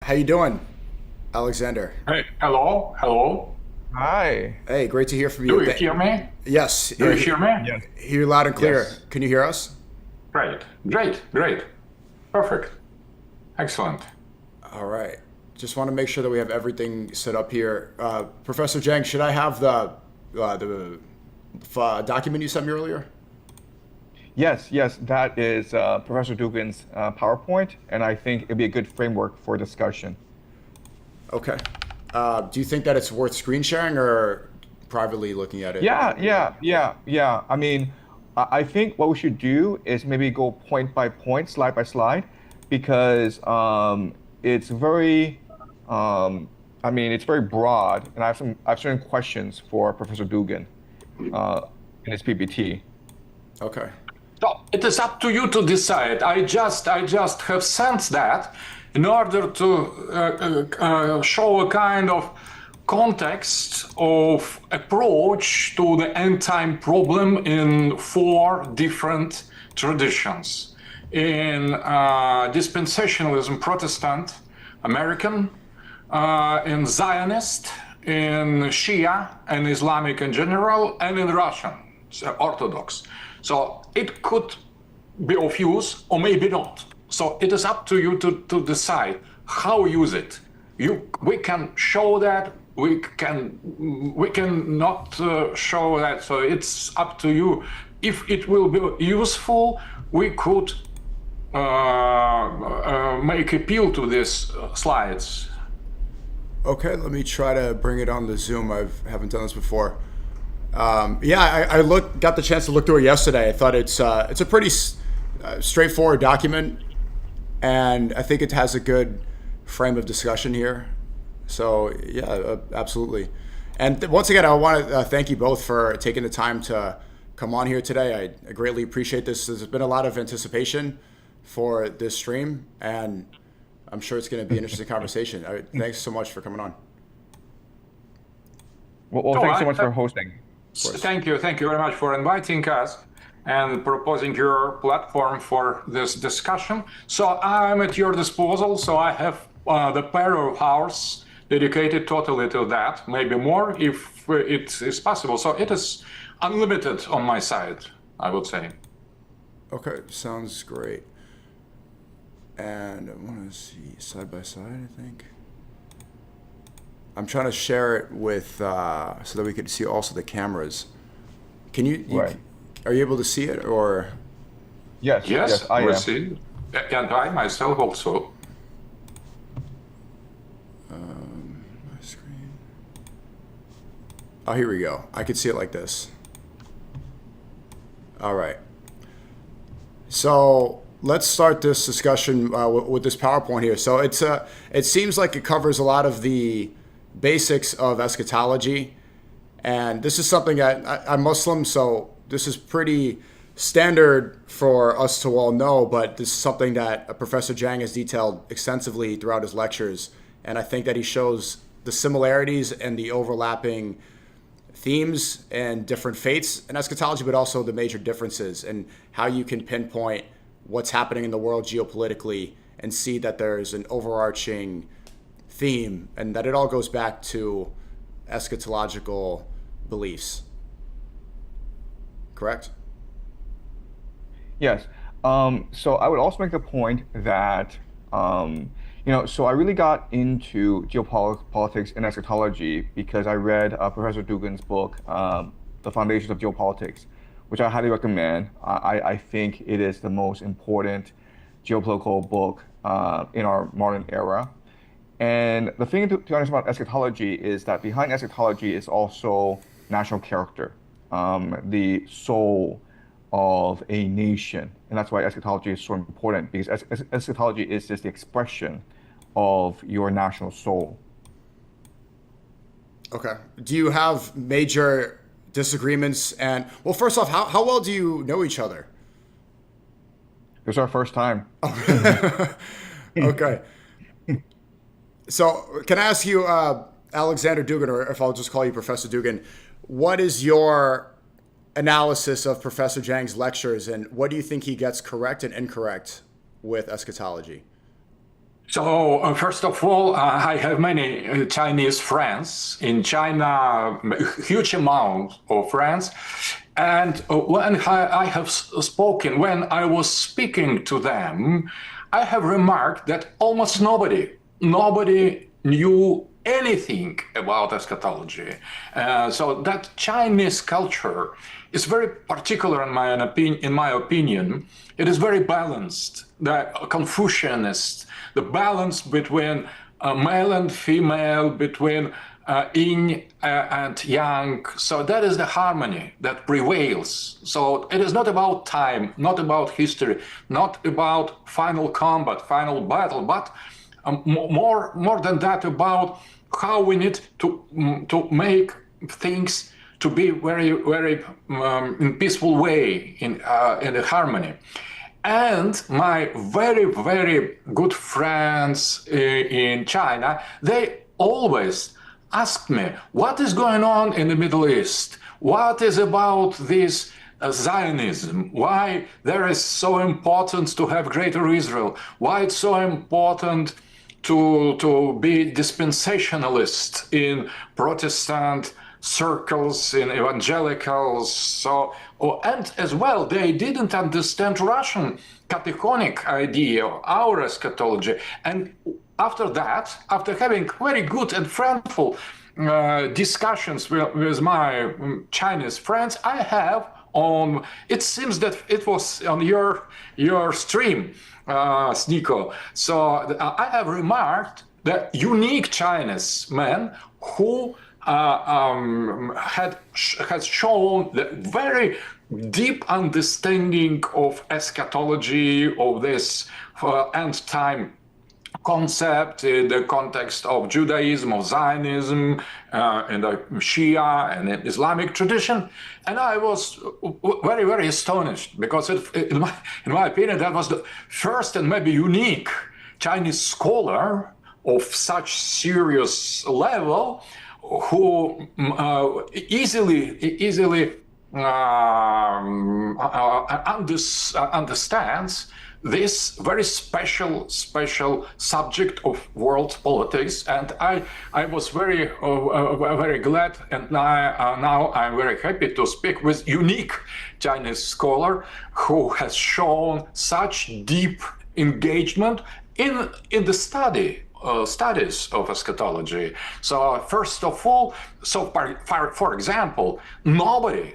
How you doing, Alexander? Hey, hello, hello. Hi. Hey, great to hear from Do you. you hear me? Yes, Do you hear me? Yes. hear you loud and clear. Yes. Can you hear us? Great, great, great. Perfect. Excellent. All right. Just want to make sure that we have everything set up here. Professor Jiang, should I have the document you sent me earlier? Yes, that is Professor Dugin's PowerPoint, and I think it'd be a good framework for discussion. Okay. Do you think that it's worth screen sharing or privately looking at it? Yeah. I mean, I think what we should do is maybe go point by point, slide by slide, because it's very, it's very broad, and I have certain questions for Professor Dugin in his PPT. Okay. So it is up to you to decide. I just have sensed that in order to show a kind of context of approach to the end time problem in four different traditions. In dispensationalism, Protestant, American, in Zionist, in Shia and Islamic in general, and in Russian, so Orthodox. So it could be of use or maybe not. So it is up to you to decide how use it. We can show that, we can not show that. So it's up to you. If it will be useful, we could make appeal to these slides. Okay, let me try to bring it on the Zoom. I haven't done this before. I got the chance to look through it yesterday. I thought it's a pretty straightforward document, and I think it has a good frame of discussion here. So yeah, absolutely. And once again, I want to thank you both for taking the time to come on here today. I greatly appreciate this. There's been a lot of anticipation for this stream, and I'm sure it's going to be an interesting conversation. Thanks so much for coming on. Well, thanks so much for hosting. Thank you very much for inviting us and proposing your platform for this discussion. So I'm at your disposal. So I have the pair of hours dedicated totally to that, maybe more if it is possible. So it is unlimited on my side, I would say. Okay, sounds great. And I want to see side by side, I think. I'm trying to share it with so that we could see also the cameras. Can you are you able to see it or? Yes, I will am. see. And I myself also. My screen. Oh, here we go. I could see it like this. All right. So let's start this discussion with this PowerPoint here. So it seems like it covers a lot of the basics of eschatology, and this is something I'm Muslim, so this is pretty standard for us to all know, but this is something that Professor Jiang has detailed extensively throughout his lectures, and I think that he shows the similarities and the overlapping themes and different faiths in eschatology, but also the major differences and how you can pinpoint what's happening in the world geopolitically and see that there's an overarching theme and that it all goes back to eschatological beliefs. Correct? Yes. So I would also make the point that, so I really got into geopolitics and eschatology because I read Professor Dugin's book, The Foundations of Geopolitics, which I highly recommend. I think it is the most important geopolitical book in our modern era. And the thing to understand about eschatology is that behind eschatology is also national character, the soul of a nation. And that's why eschatology is so important, because eschatology is just the expression of your national soul. Okay. Do you have major disagreements? And, well, first off, how well do you know each other? It was our first time. Okay. So can I ask you, Aleksandr Dugin, or if I'll just call you Professor Dugin, what is your analysis of Professor Jiang's lectures, and what do you think he gets correct and incorrect with eschatology? So, first of all, I have many Chinese friends in China, a huge amount of friends. And when I have spoken, when I was speaking to them, I have remarked that almost nobody knew anything about eschatology. So that Chinese culture is very particular in my opinion. It is very balanced. The Confucianist, the balance between male and female, between yin and yang. So that is the harmony that prevails. So it is not about time, not about history, not about final combat, final battle, but more than that, about how we need to make things to be very in peaceful way, in a harmony. And my very good friends in China, they always ask me, what is going on in the Middle East? What is about this Zionism? Why there is so important to have Greater Israel? Why it's so important to be dispensationalist in Protestant circles, in evangelicals? So, and as well, they didn't understand Russian Cataconic idea, our eschatology. And after that, after having very good and friendful discussions with my Chinese friends, I have on, it seems that it was on your stream, Sneako. So I have remarked the unique Chinese man who has shown the very deep understanding of eschatology, of this end time concept in the context of Judaism, of Zionism, and the Shia and the Islamic tradition. And I was very astonished, because in my opinion, that was the first and maybe unique Chinese scholar of such serious level who easily understands this very special subject of world politics. And I was very glad, and now I'm very happy to speak with unique Chinese scholar who has shown such deep engagement in the studies of eschatology. So first of all, for example, nobody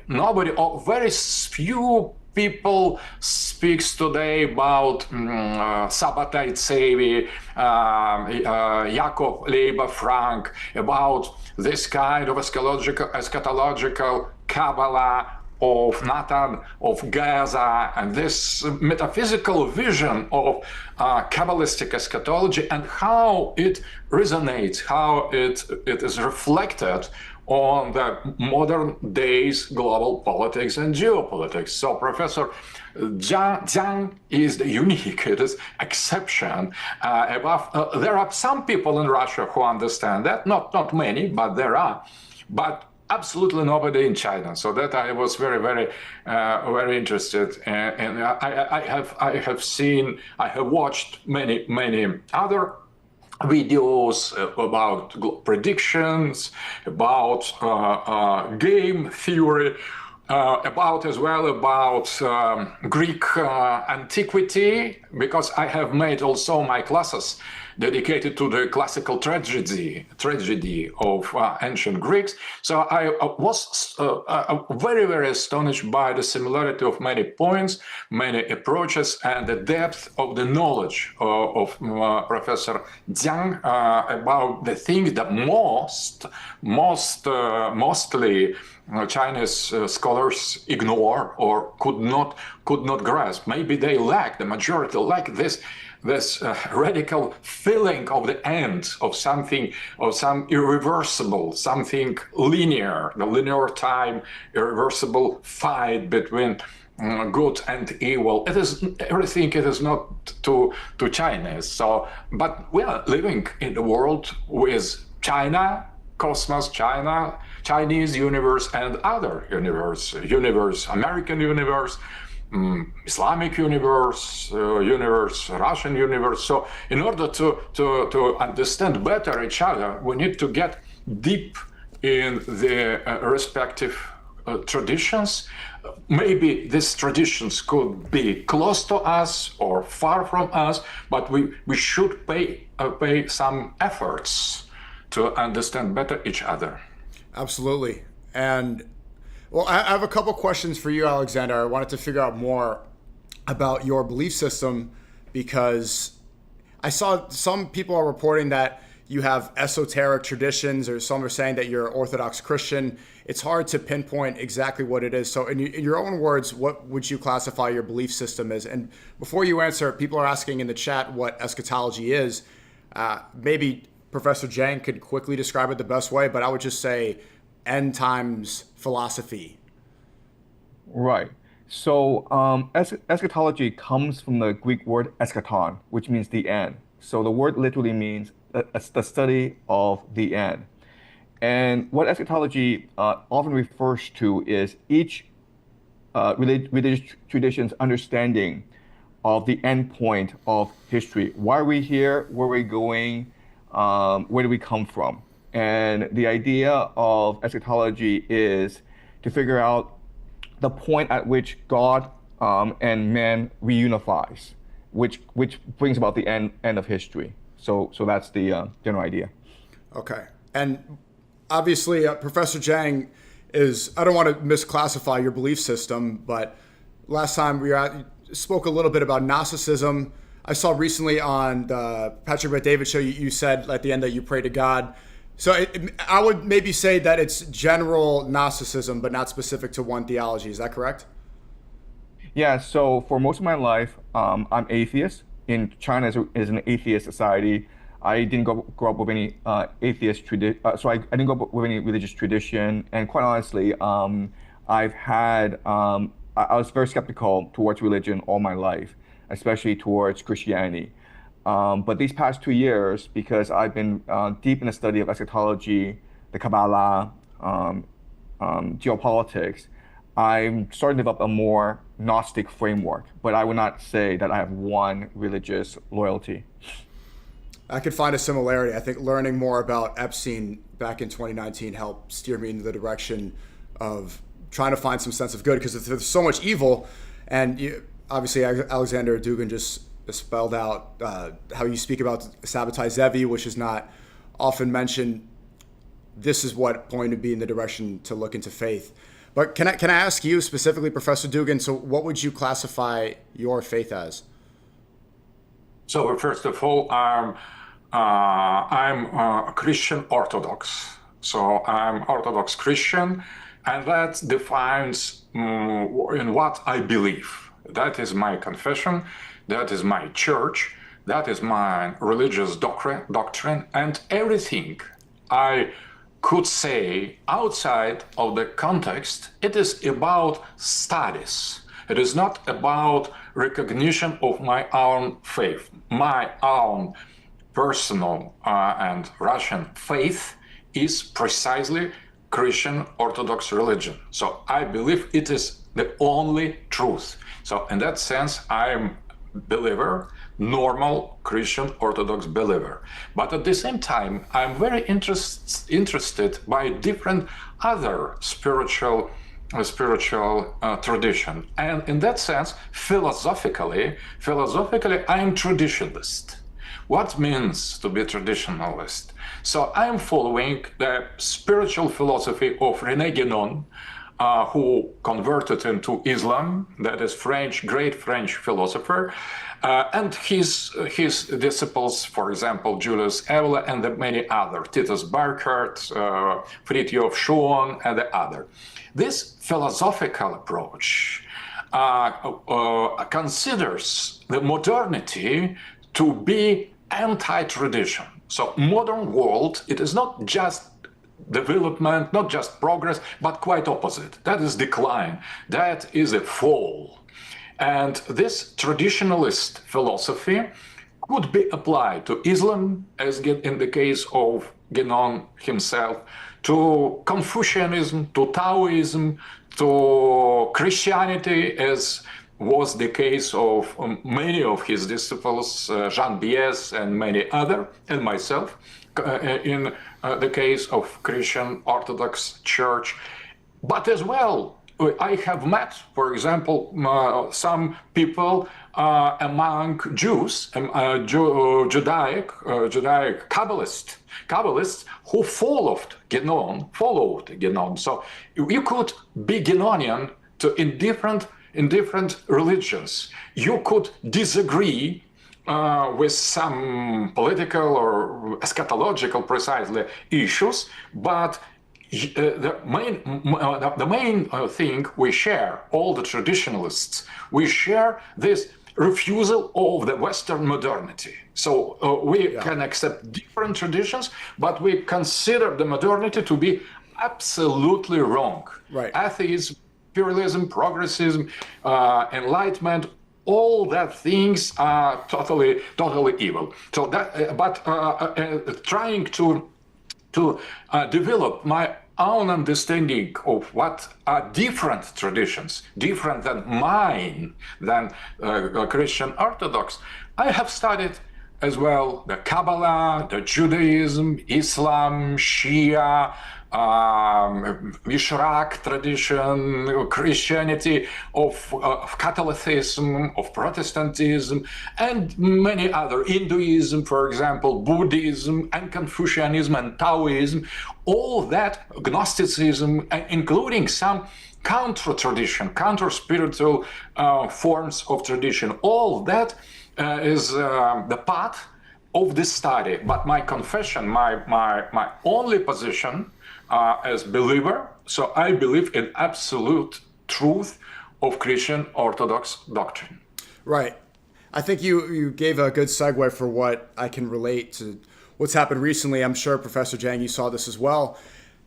or very few people speaks today about Sabbatai Tsevi, Jakob Leiber Frank, about this kind of eschatological Kabbalah of Nathan of Gaza, and this metaphysical vision of Kabbalistic eschatology, and how it resonates, how it is reflected on the modern days global politics and geopolitics. So Professor Jiang is the unique, it is exception. There are some people in Russia who understand that, not many, but there are. But absolutely nobody in China. So that I was very interested, and I have watched many other videos about predictions, about game theory, about Greek antiquity, because I have made also my classes dedicated to the classical tragedy of ancient Greeks. So I was very astonished by the similarity of many points, many approaches, and the depth of the knowledge of Professor Jiang about the things that mostly Chinese scholars ignore or could not grasp. Maybe they lack, the majority lack this radical feeling of the end of something, of some irreversible, something linear, the linear time, irreversible fight between good and evil. It is everything. It is not to Chinese. So, but we are living in the world with China, cosmos, Chinese universe, and other universe, American universe. Islamic universe, Russian universe. So in order to understand better each other, we need to get deep in the respective traditions. Maybe these traditions could be close to us or far from us, but we should pay some efforts to understand better each other. Absolutely. And well, I have a couple questions for you, Aleksandr. I wanted to figure out more about your belief system because I saw some people are reporting that you have esoteric traditions, or some are saying that you're Orthodox Christian. It's hard to pinpoint exactly what it is. So in your own words, what would you classify your belief system as? And before you answer, people are asking in the chat what eschatology is. Maybe Professor Jiang could quickly describe it the best way, but I would just say end times philosophy. Right. So eschatology comes from the Greek word eschaton, which means the end. So the word literally means the study of the end. And what eschatology often refers to is each religious tradition's understanding of the end point of history. Why are we here? Where are we going? Where do we come from? And the idea of eschatology is to figure out the point at which God and man reunifies, which brings about the end of history. So that's the general idea. Okay. And obviously, Professor Jiang is, I don't want to misclassify your belief system, but last time we spoke a little bit about Gnosticism. I saw recently on the Patrick Bet-David show, you said at the end that you pray to God. So I would maybe say that it's general Gnosticism, but not specific to one theology. Is that correct? Yeah, so for most of my life, I'm atheist. In China is an atheist society. I didn't grow up with any atheist tradition, so I didn't grow up with any religious tradition. And quite honestly, I've had, I was very skeptical towards religion all my life, especially towards Christianity. But these past 2 years, because I've been deep in the study of eschatology, the Kabbalah, geopolitics, I'm starting to develop a more Gnostic framework, but I would not say that I have one religious loyalty. I could find a similarity. I think learning more about Epstein back in 2019 helped steer me into the direction of trying to find some sense of good, because there's so much evil. And obviously, Aleksandr Dugin just spelled out how you speak about Sabbatai Zevi, which is not often mentioned. This is what pointed me in the direction to look into faith. But can I ask you specifically, Professor Dugin, so what would you classify your faith as? So first of all, I'm a Christian Orthodox. So I'm Orthodox Christian, and that defines in what I believe. That is my confession, that is my church, that is my religious doctrine, and everything I could say outside of the context, it is about studies. It is not about recognition of my own faith. My own personal and Russian faith is precisely Christian Orthodox religion. So I believe it is the only truth. So in that sense, I'm believer, normal Christian Orthodox believer. But at the same time, I'm very interested by different other spiritual tradition. And in that sense, philosophically, I am traditionalist. What means to be traditionalist? So I am following the spiritual philosophy of René Guénon, who converted into Islam, that is great French philosopher, and his disciples, for example, Julius Evola and the many other, Titus Burckhardt, Fridtjof Schuon, and the other. This philosophical approach considers the modernity to be anti-tradition. So modern world, it is not just development, not just progress, but quite opposite. That is decline. That is a fall. And this traditionalist philosophy could be applied to Islam, as in the case of Guénon himself, to Confucianism, to Taoism, to Christianity, as was the case of many of his disciples, Jean Bies and many other, and myself, in the case of Christian Orthodox Church. But as well, I have met, for example, some people among Jews, Judaic Kabbalists who followed Genon. So you could be Genonian in different religions. You could disagree with some political or eschatological, precisely, issues, but the main thing we share, all the traditionalists, we share this refusal of the Western modernity. So we can accept different traditions, but we consider the modernity to be absolutely wrong. Right. Atheism, pluralism, progressivism, enlightenment, all that things are totally evil. So that, but trying to develop my own understanding of what are different traditions, different than mine, than Christian Orthodox, I have studied as well the Kabbalah, the Judaism, Islam, Shia, Mishraq tradition, Christianity, of Catholicism, of Protestantism, and many other, Hinduism, for example, Buddhism, and Confucianism, and Taoism, all that, Gnosticism, including some counter-tradition, counter-spiritual forms of tradition. All that is the path of this study. But my confession, my only position as believer, so I believe in absolute truth of Christian Orthodox doctrine. Right. I think you gave a good segue for what I can relate to what's happened recently. I'm sure, Professor Jiang, you saw this as well.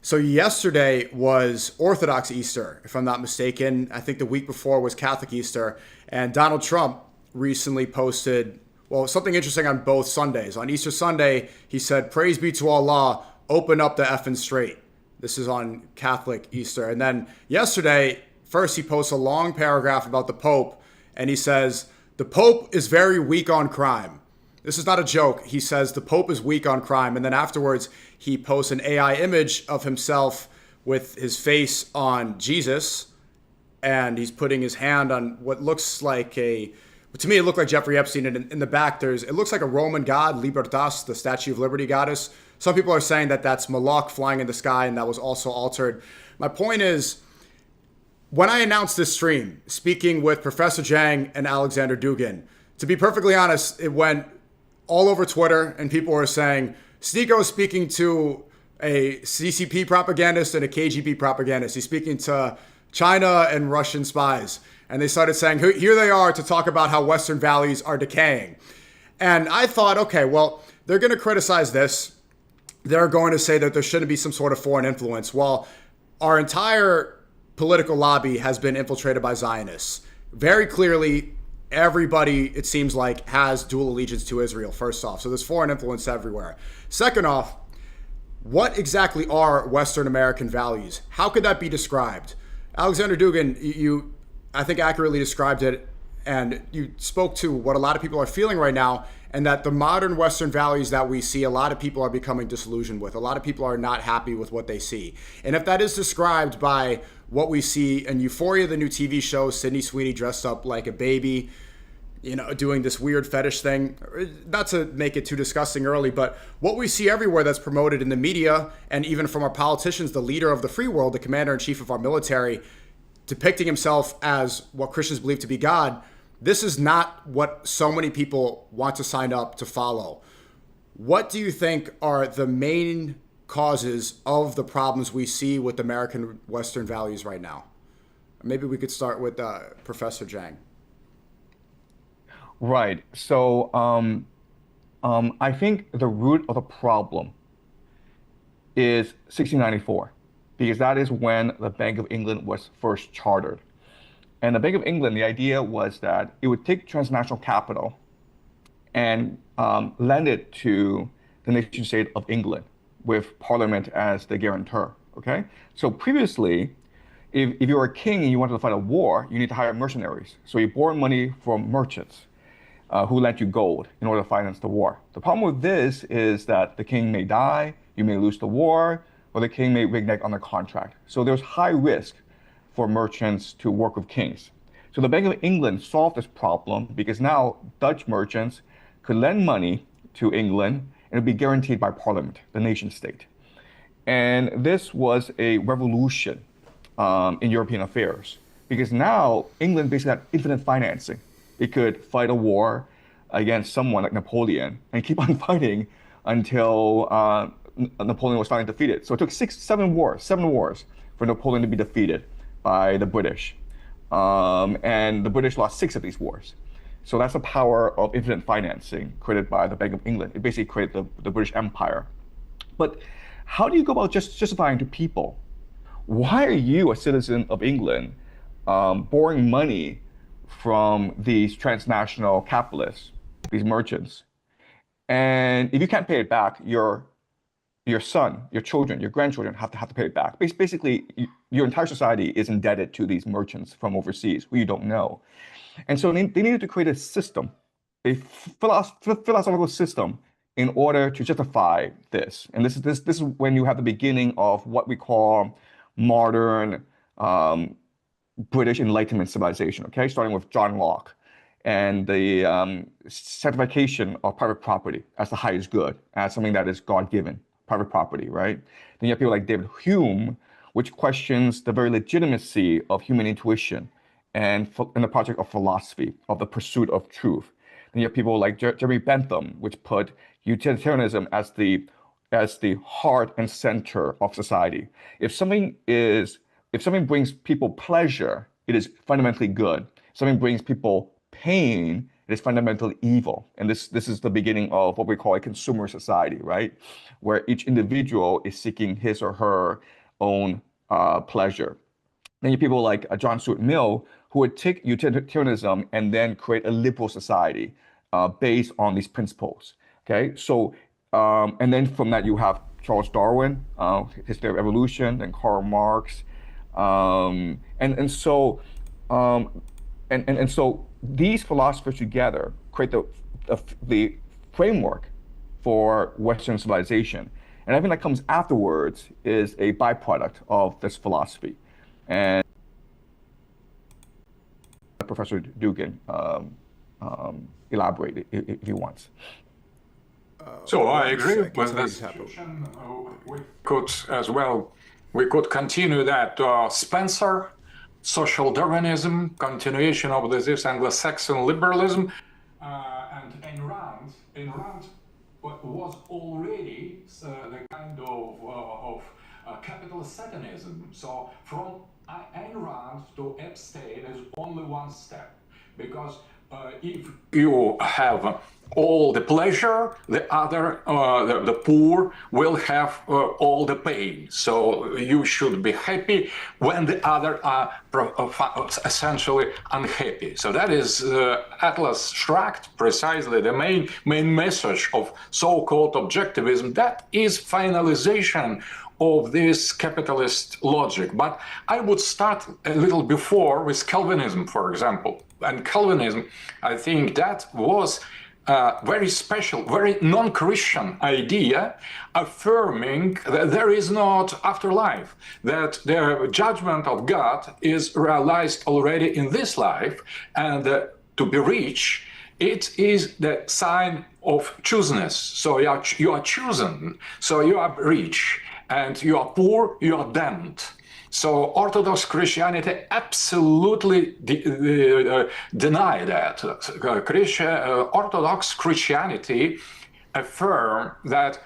So yesterday was Orthodox Easter, if I'm not mistaken. I think the week before was Catholic Easter. And Donald Trump recently posted, well, something interesting on both Sundays. On Easter Sunday, he said, "Praise be to Allah, open up the effing straight." This is on Catholic Easter. And then yesterday, first he posts a long paragraph about the Pope, and he says, "The Pope is very weak on crime." This is not a joke. He says the Pope is weak on crime. And then afterwards, he posts an AI image of himself with his face on Jesus, and he's putting his hand on what looks like to me, it looked like Jeffrey Epstein. And in the back, it looks like a Roman god, Libertas, the Statue of Liberty goddess. Some people are saying that that's Malak flying in the sky, and that was also altered. My point is, when I announced this stream, speaking with Professor Jiang and Aleksandr Dugin, to be perfectly honest, it went all over Twitter, and people were saying, Sneako is speaking to a CCP propagandist and a KGB propagandist. He's speaking to China and Russian spies. And they started saying, here they are to talk about how Western values are decaying. And I thought, okay, well, they're going to criticize this. They're going to say that there shouldn't be some sort of foreign influence. Well, our entire political lobby has been infiltrated by Zionists. Very clearly, everybody, it seems like, has dual allegiance to Israel, first off. So there's foreign influence everywhere. Second off, what exactly are Western American values? How could that be described? Aleksandr Dugin, you, I think, accurately described it, and you spoke to what a lot of people are feeling right now, and that the modern Western values that we see, a lot of people are becoming disillusioned with. A lot of people are not happy with what they see. And if that is described by what we see in Euphoria, the new TV show, Sydney Sweeney dressed up like a baby, doing this weird fetish thing, not to make it too disgusting early, but what we see everywhere that's promoted in the media, and even from our politicians, the leader of the free world, the commander-in-chief of our military, depicting himself as what Christians believe to be God, this is not what so many people want to sign up to follow. What do you think are the main causes of the problems we see with American Western values right now? Maybe we could start with Professor Jiang. Right. So I think the root of the problem is 1694, because that is when the Bank of England was first chartered. And the Bank of England, the idea was that it would take transnational capital and lend it to the nation state of England with Parliament as the guarantor. Okay. So previously, if you were a king and you wanted to fight a war, you need to hire mercenaries. So you borrow money from merchants who lent you gold in order to finance the war. The problem with this is that the king may die, you may lose the war, or the king may renege on the contract. So there's high risk for merchants to work with kings. So the Bank of England solved this problem because now Dutch merchants could lend money to England and it would be guaranteed by Parliament, the nation state. And this was a revolution in European affairs because now England basically had infinite financing. It could fight a war against someone like Napoleon and keep on fighting until Napoleon was finally defeated. So it took seven wars for Napoleon to be defeated by the British. And the British lost 6 of these wars. So that's the power of infinite financing created by the Bank of England. It basically created the British Empire. But how do you go about justifying to people, why are you, a citizen of England, borrowing money from these transnational capitalists, these merchants? And if you can't pay it back, your son, your children, your grandchildren have to pay it back. Basically, your entire society is indebted to these merchants from overseas who you don't know. And so they needed to create a system, a philosophical system, in order to justify this. And this is when you have the beginning of what we call modern British Enlightenment civilization, okay? Starting with John Locke and the sanctification of private property as the highest good, as something that is God-given, private property, right? Then you have people like David Hume, which questions the very legitimacy of human intuition and the project of philosophy, of the pursuit of truth. Then you have people like Jeremy Bentham, which put utilitarianism as the heart and center of society. If something brings people pleasure, it is fundamentally good. If something brings people pain, it is fundamentally evil. And this is the beginning of what we call a consumer society, right? Where each individual is seeking his or her own pleasure. Then you have people like John Stuart Mill, who would take utilitarianism and then create a liberal society based on these principles. Okay, so and then from that you have Charles Darwin, his theory of evolution, and Karl Marx, and so these philosophers together create the framework for Western civilization, and everything that comes afterwards is a byproduct of this philosophy. And Professor Dugin elaborate if he wants. So I agree with this. We could as well. We could continue that. Spencer, social Darwinism, continuation of this Anglo-Saxon liberalism, and Ayn Rand. Ayn Rand was already the kind of capitalist satanism. So from Ayn Rand to Epstein is only one step, because if you have all the pleasure, the other, the poor will have all the pain. So you should be happy when the other are essentially unhappy. So that is Atlas Shrugged, precisely the main message of so-called objectivism. That is finalization of this capitalist logic. But I would start a little before with Calvinism, for example. And Calvinism, I think that was a very special, very non-Christian idea, affirming that there is not afterlife, that the judgment of God is realized already in this life, and to be rich, it is the sign of chooseness. So you are chosen, so you are rich, and you are poor, you are damned. So Orthodox Christianity absolutely deny that. Orthodox Christianity affirm that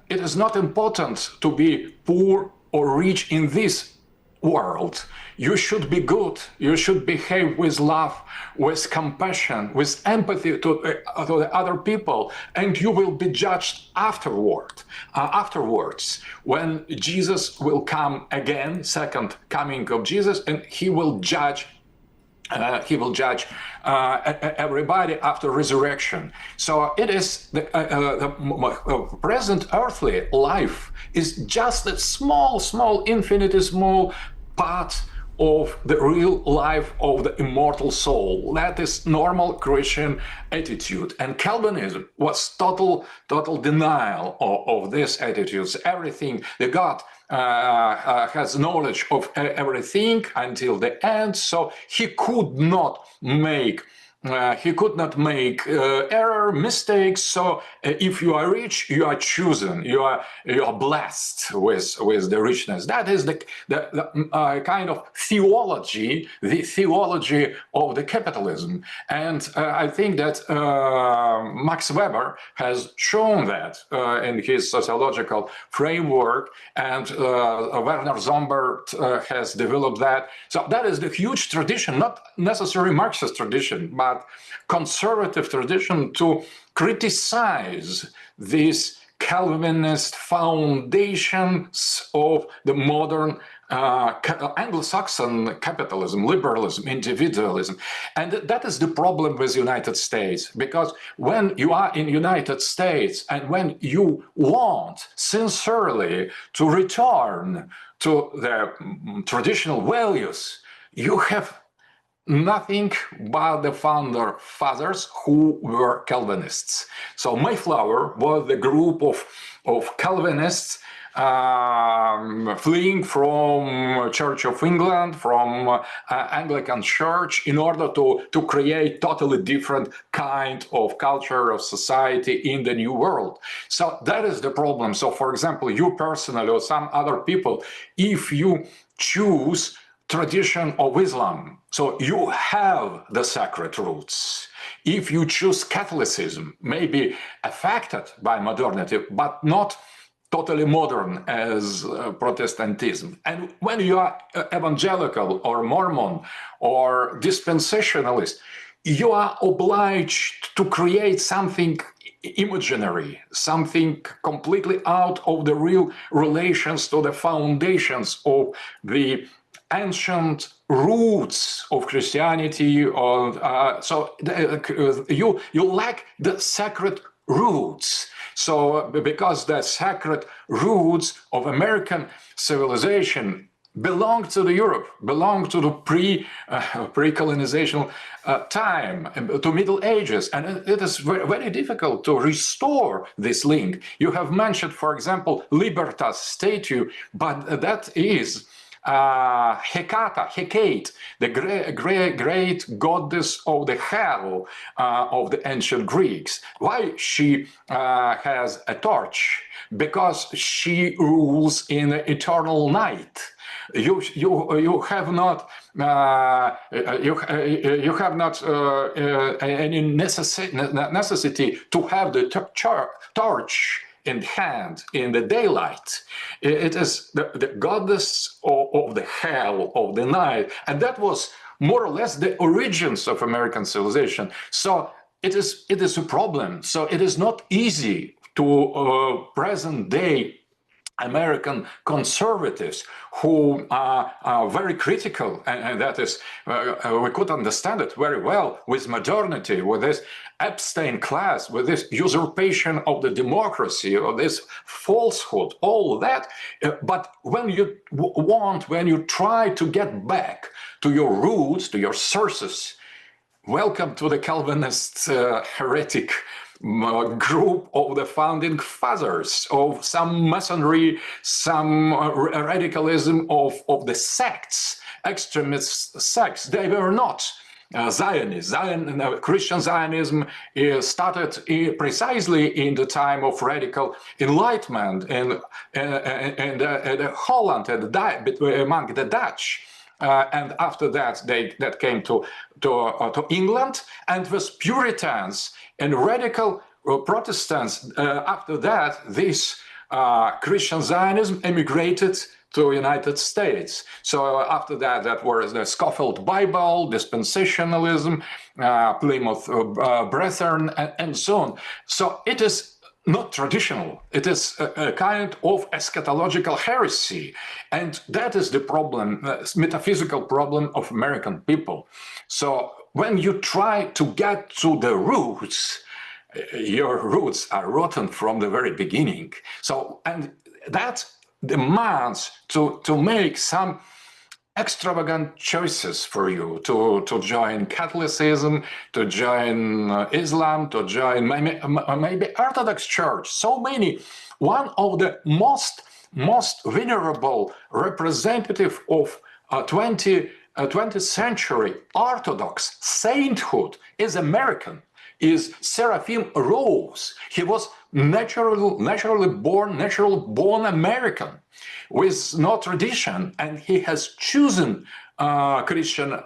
it is not important to be poor or rich in this world. You should be good. You should behave with love, with compassion, with empathy to the other people, and you will be judged afterwards, when Jesus will come again, second coming of Jesus, and he will judge. Everybody after resurrection. So it is the present earthly life is just a small, infinitely small part of the real life of the immortal soul. That is normal Christian attitude. And Calvinism was total denial of these attitudes. Everything, the God has knowledge of everything until the end, so he could not make error, mistakes. So if you are rich, you are chosen. You are blessed with the richness. That is the kind of theology, the theology of the capitalism. And I think that Max Weber has shown that in his sociological framework, and Werner Zombert has developed that. So that is the huge tradition, not necessarily Marxist tradition, but conservative tradition to criticize these Calvinist foundations of the modern Anglo-Saxon capitalism, liberalism, individualism. And that is the problem with United States, because when you are in United States and when you want sincerely to return to the traditional values, you have nothing but the founder fathers who were Calvinists. So Mayflower was the group of Calvinists fleeing from Church of England, from Anglican Church, in order to create totally different kind of culture of society in the New World. So that is the problem. So for example, you personally or some other people, if you choose tradition of Islam, so you have the sacred roots. If you choose Catholicism, maybe affected by modernity, but not totally modern as Protestantism. And when you are evangelical or Mormon or dispensationalist, you are obliged to create something imaginary, something completely out of the real relations to the foundations of the ancient roots of Christianity. So you lack the sacred roots. So because the sacred roots of American civilization belong to the Europe, belong to the pre-colonizational time, to Middle Ages, and it is very difficult to restore this link. You have mentioned, for example, Libertas statue, but that is Hecate, the great goddess of the hell of the ancient Greeks. Why she has a torch? Because she rules in the eternal night. You have not any necessity to have the torch in hand in the daylight. It is the goddess of the hell of the night, and that was more or less the origins of American civilization. So it is a problem. So it is not easy to present day American conservatives who are very critical, and that is, we could understand it very well with modernity, with this Epstein class, with this usurpation of the democracy, or this falsehood, all that. But when you try to get back to your roots, to your sources, welcome to the Calvinist heretic group of the founding fathers, of some masonry, some radicalism of the sects, extremist sects. They were not Zionists. Christian Zionism started precisely in the time of radical enlightenment in Holland, among the Dutch. And after that, that came to England, and with Puritans and radical Protestants. After that, this Christian Zionism emigrated to United States. So after that, that was the Scofield Bible, dispensationalism, Plymouth Brethren, and so on. So it is not traditional. It is a kind of eschatological heresy. And that is the problem, metaphysical problem of American people. So when you try to get to the roots, your roots are rotten from the very beginning. So, and that demands to make some extravagant choices for you to join Catholicism, to join Islam, to join maybe Orthodox Church. So many. One of the most venerable representative of 20th century Orthodox sainthood is American, is Seraphim Rose. He was naturally born American with no tradition, and he has chosen Russian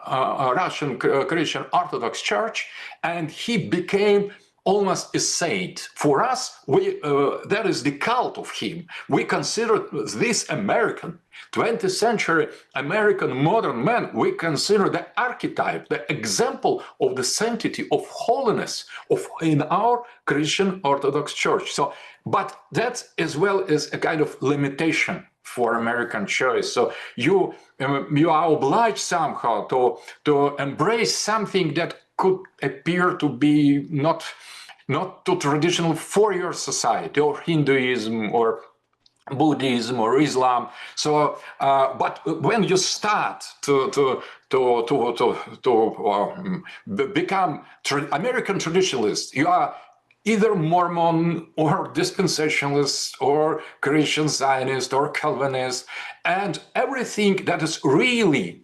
Christian Orthodox Church, and he became almost a saint. For us, that is the cult of him. We consider this American, 20th century American modern man, we consider the archetype, the example of the sanctity, of holiness in our Christian Orthodox Church. So, but that as well is a kind of limitation for American choice. So you are obliged somehow to embrace something that could appear to be not too traditional for your society, or Hinduism, or Buddhism, or Islam. So, but when you start to become American traditionalist, you are either Mormon or dispensationalist or Christian Zionist or Calvinist, and everything that is really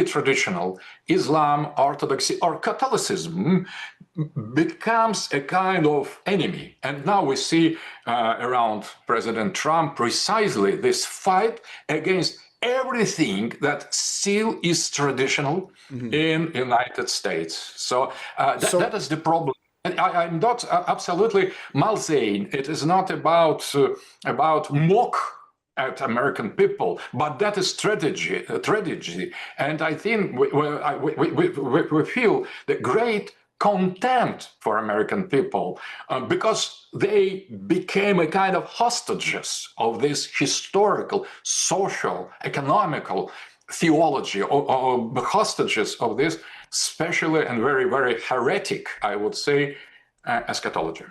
traditional, Islam, Orthodoxy, or Catholicism, becomes a kind of enemy. And now we see around President Trump precisely this fight against everything that still is traditional in the United States. So, that is the problem. I'm not absolutely malsane. It is not about mock at American people, but that is tragedy. And I think we feel the great contempt for American people because they became a kind of hostages of this historical, social, economical theology, or hostages of this especially and very heretic, I would say, eschatology.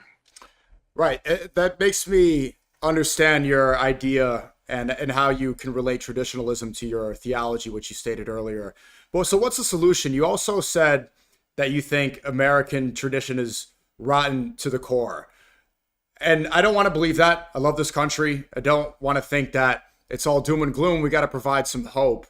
Right. That makes me understand your idea and how you can relate traditionalism to your theology, which you stated earlier. Well, so what's the solution? You also said that you think American tradition is rotten to the core. And I don't want to believe that. I love this country. I don't want to think that it's all doom and gloom. We got to provide some hope.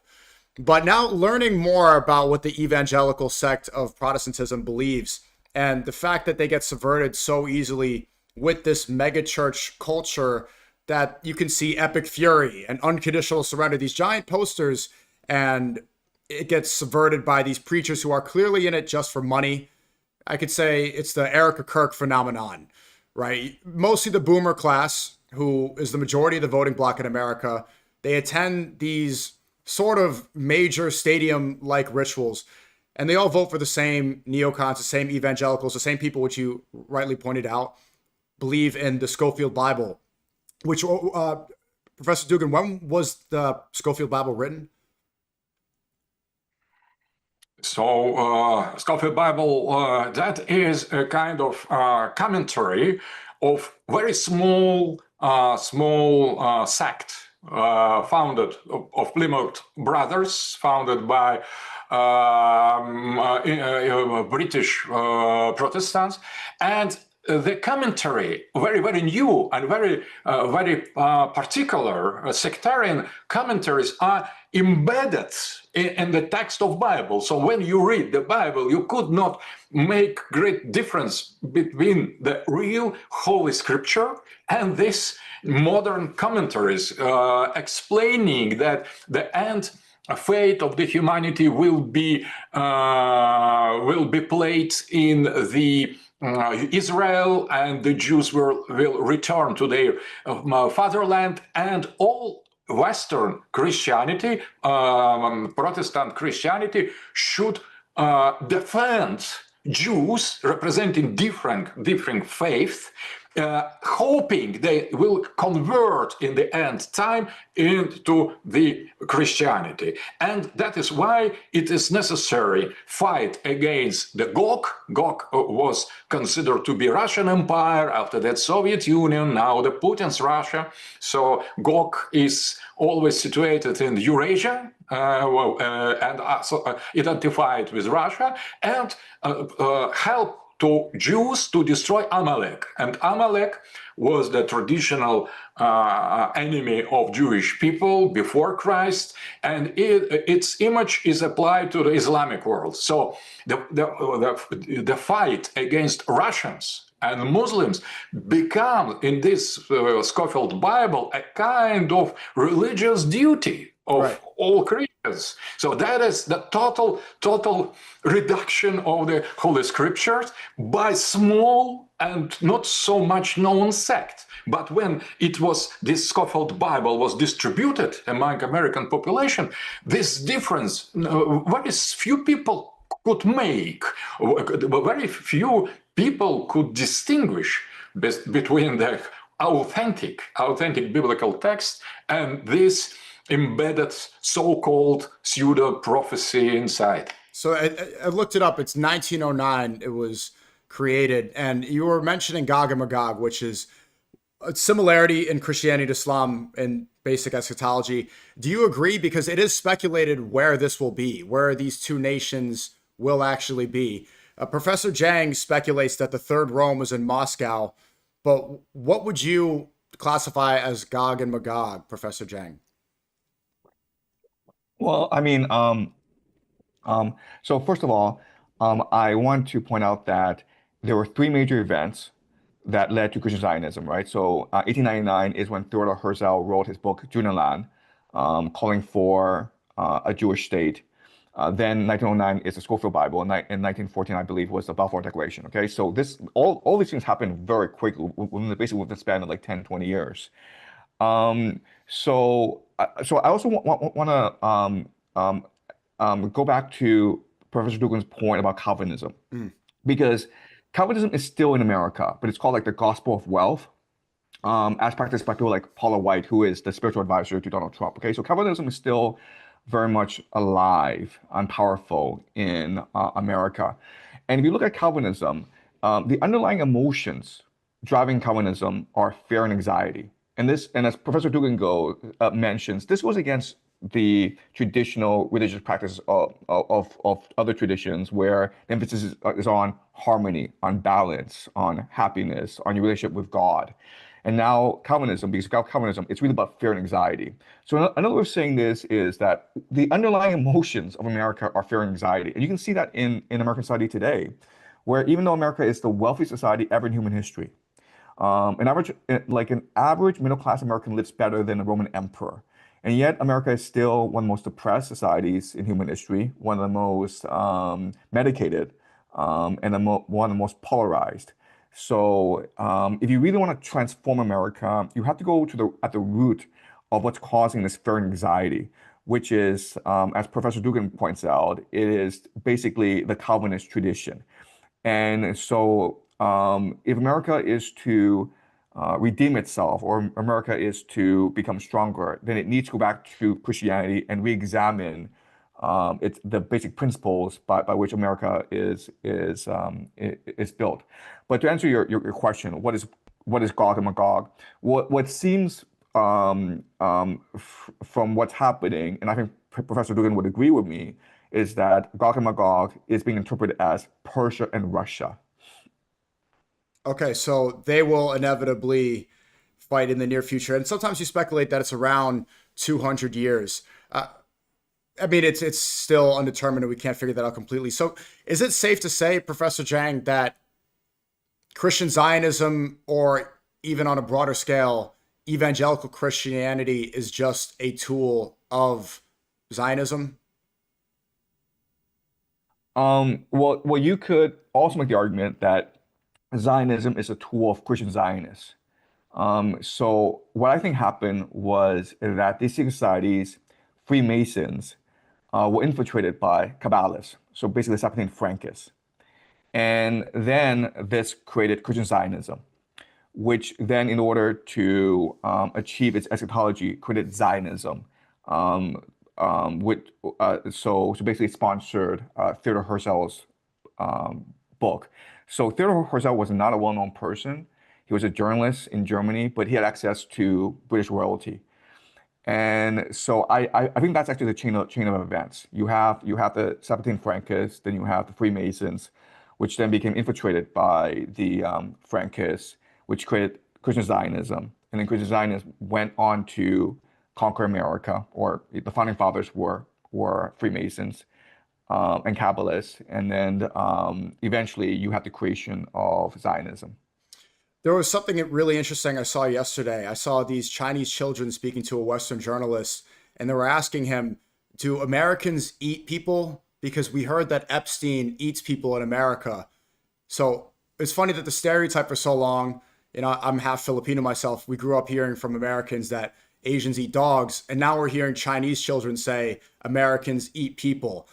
But now learning more about what the evangelical sect of Protestantism believes, and the fact that they get subverted so easily with this megachurch culture, that you can see epic fury and unconditional surrender, these giant posters, and it gets subverted by these preachers who are clearly in it just for money. I could say it's the Erica Kirk phenomenon, right? Mostly the boomer class, who is the majority of the voting bloc in America, they attend these sort of major stadium-like rituals, and they all vote for the same neocons, the same evangelicals, the same people, which you rightly pointed out, believe in the Scofield Bible, which, Professor Dugin, when was the Scofield Bible written? So, Scofield Bible, that is a kind of commentary of very small sect founded of Plymouth Brothers, founded by British Protestants, and the commentary, very new and very particular sectarian commentaries are embedded in the text of Bible. So when you read the Bible, you could not make great difference between the real Holy Scripture and this modern commentaries explaining that the end fate of the humanity will be played in the Israel, and the Jews will return to their fatherland, and all Western Christianity, Protestant Christianity, should defend Jews representing different faiths hoping they will convert in the end time into the Christianity. And that is why it is necessary fight against the Gog. Gog was considered to be Russian Empire, after that Soviet Union, now the Putin's Russia. So Gog is always situated in Eurasia, and also identified with Russia, and help to Jews to destroy Amalek. And Amalek was the traditional enemy of Jewish people before Christ, and its image is applied to the Islamic world. So the fight against Russians and Muslims become, in this Scofield Bible, a kind of religious duty of all Christians. So that is the total reduction of the Holy Scriptures by small and not so much known sect. But when this Scofield Bible was distributed among American population, this difference, very few people could make, very few people could distinguish between the authentic biblical text and this embedded so-called pseudo-prophecy inside. So I looked it up. It's 1909 it was created. And you were mentioning Gog and Magog, which is a similarity in Christianity to Islam and basic eschatology. Do you agree? Because it is speculated where this will be, where these two nations will actually be. Professor Jiang speculates that the third Rome was in Moscow. But what would you classify as Gog and Magog, Professor Jiang? Well, I mean, so first of all, I want to point out that there were three major events that led to Christian Zionism, right? So 1899 is when Theodor Herzl wrote his book Judenland, calling for a Jewish state. Then 1909 is the Scofield Bible, and in 1914, I believe, was the Balfour Declaration. Okay, so all these things happened very quickly, basically within the span of like 10, 20 years. So I also want to go back to Professor Dugin's point about Calvinism, because Calvinism is still in America, but it's called like the gospel of wealth, as practiced by people like Paula White, who is the spiritual advisor to Donald Trump. Okay, so Calvinism is still very much alive and powerful in America. And if you look at Calvinism, the underlying emotions driving Calvinism are fear and anxiety. And as Professor Dugin mentions, this goes against the traditional religious practice of other traditions, where the emphasis is on harmony, on balance, on happiness, on your relationship with God. And now Calvinism, because Calvinism, it's really about fear and anxiety. So another way of saying this is that the underlying emotions of America are fear and anxiety. And you can see that in American society today, where even though America is the wealthiest society ever in human history, an average middle-class American lives better than a Roman emperor. And yet America is still one of the most depressed societies in human history, one of the most medicated, and one of the most polarized. So if you really want to transform America, you have to go at the root of what's causing this fear and anxiety, which is, as Professor Dugin points out, it is basically the Calvinist tradition. And so if America is to redeem itself, or America is to become stronger, then it needs to go back to Christianity and re-examine the basic principles by which America is built. But to answer your question, what is Gog and Magog? What seems from what's happening, and I think Professor Dugin would agree with me, is that Gog and Magog is being interpreted as Persia and Russia. Okay, so they will inevitably fight in the near future, and sometimes you speculate that it's around 200 years. I mean, it's still undetermined, and we can't figure that out completely. So is it safe to say, Professor Jiang, that Christian Zionism, or even on a broader scale, evangelical Christianity, is just a tool of Zionism? Well, you could also make the argument that Zionism is a tool of Christian Zionists. So what I think happened was that these secret societies, Freemasons, were infiltrated by Kabbalists, so basically Sapientia Francus. And then this created Christian Zionism, which then, in order to achieve its eschatology, created Zionism, so basically sponsored Theodor Herzl's book. So Theodor Herzl was not a well-known person. He was a journalist in Germany, but he had access to British royalty. And so I think that's actually the chain of events. You have the Sabbatean Frankists, then you have the Freemasons, which then became infiltrated by the Frankists, which created Christian Zionism. And then Christian Zionism went on to conquer America, or the founding fathers were Freemasons and Kabbalists. And then eventually you have the creation of Zionism. There was something really interesting I saw yesterday. I saw these Chinese children speaking to a Western journalist, and they were asking him, do Americans eat people? Because we heard that Epstein eats people in America. So it's funny that the stereotype for so long, I'm half Filipino myself. We grew up hearing from Americans that Asians eat dogs, and now we're hearing Chinese children say Americans eat people.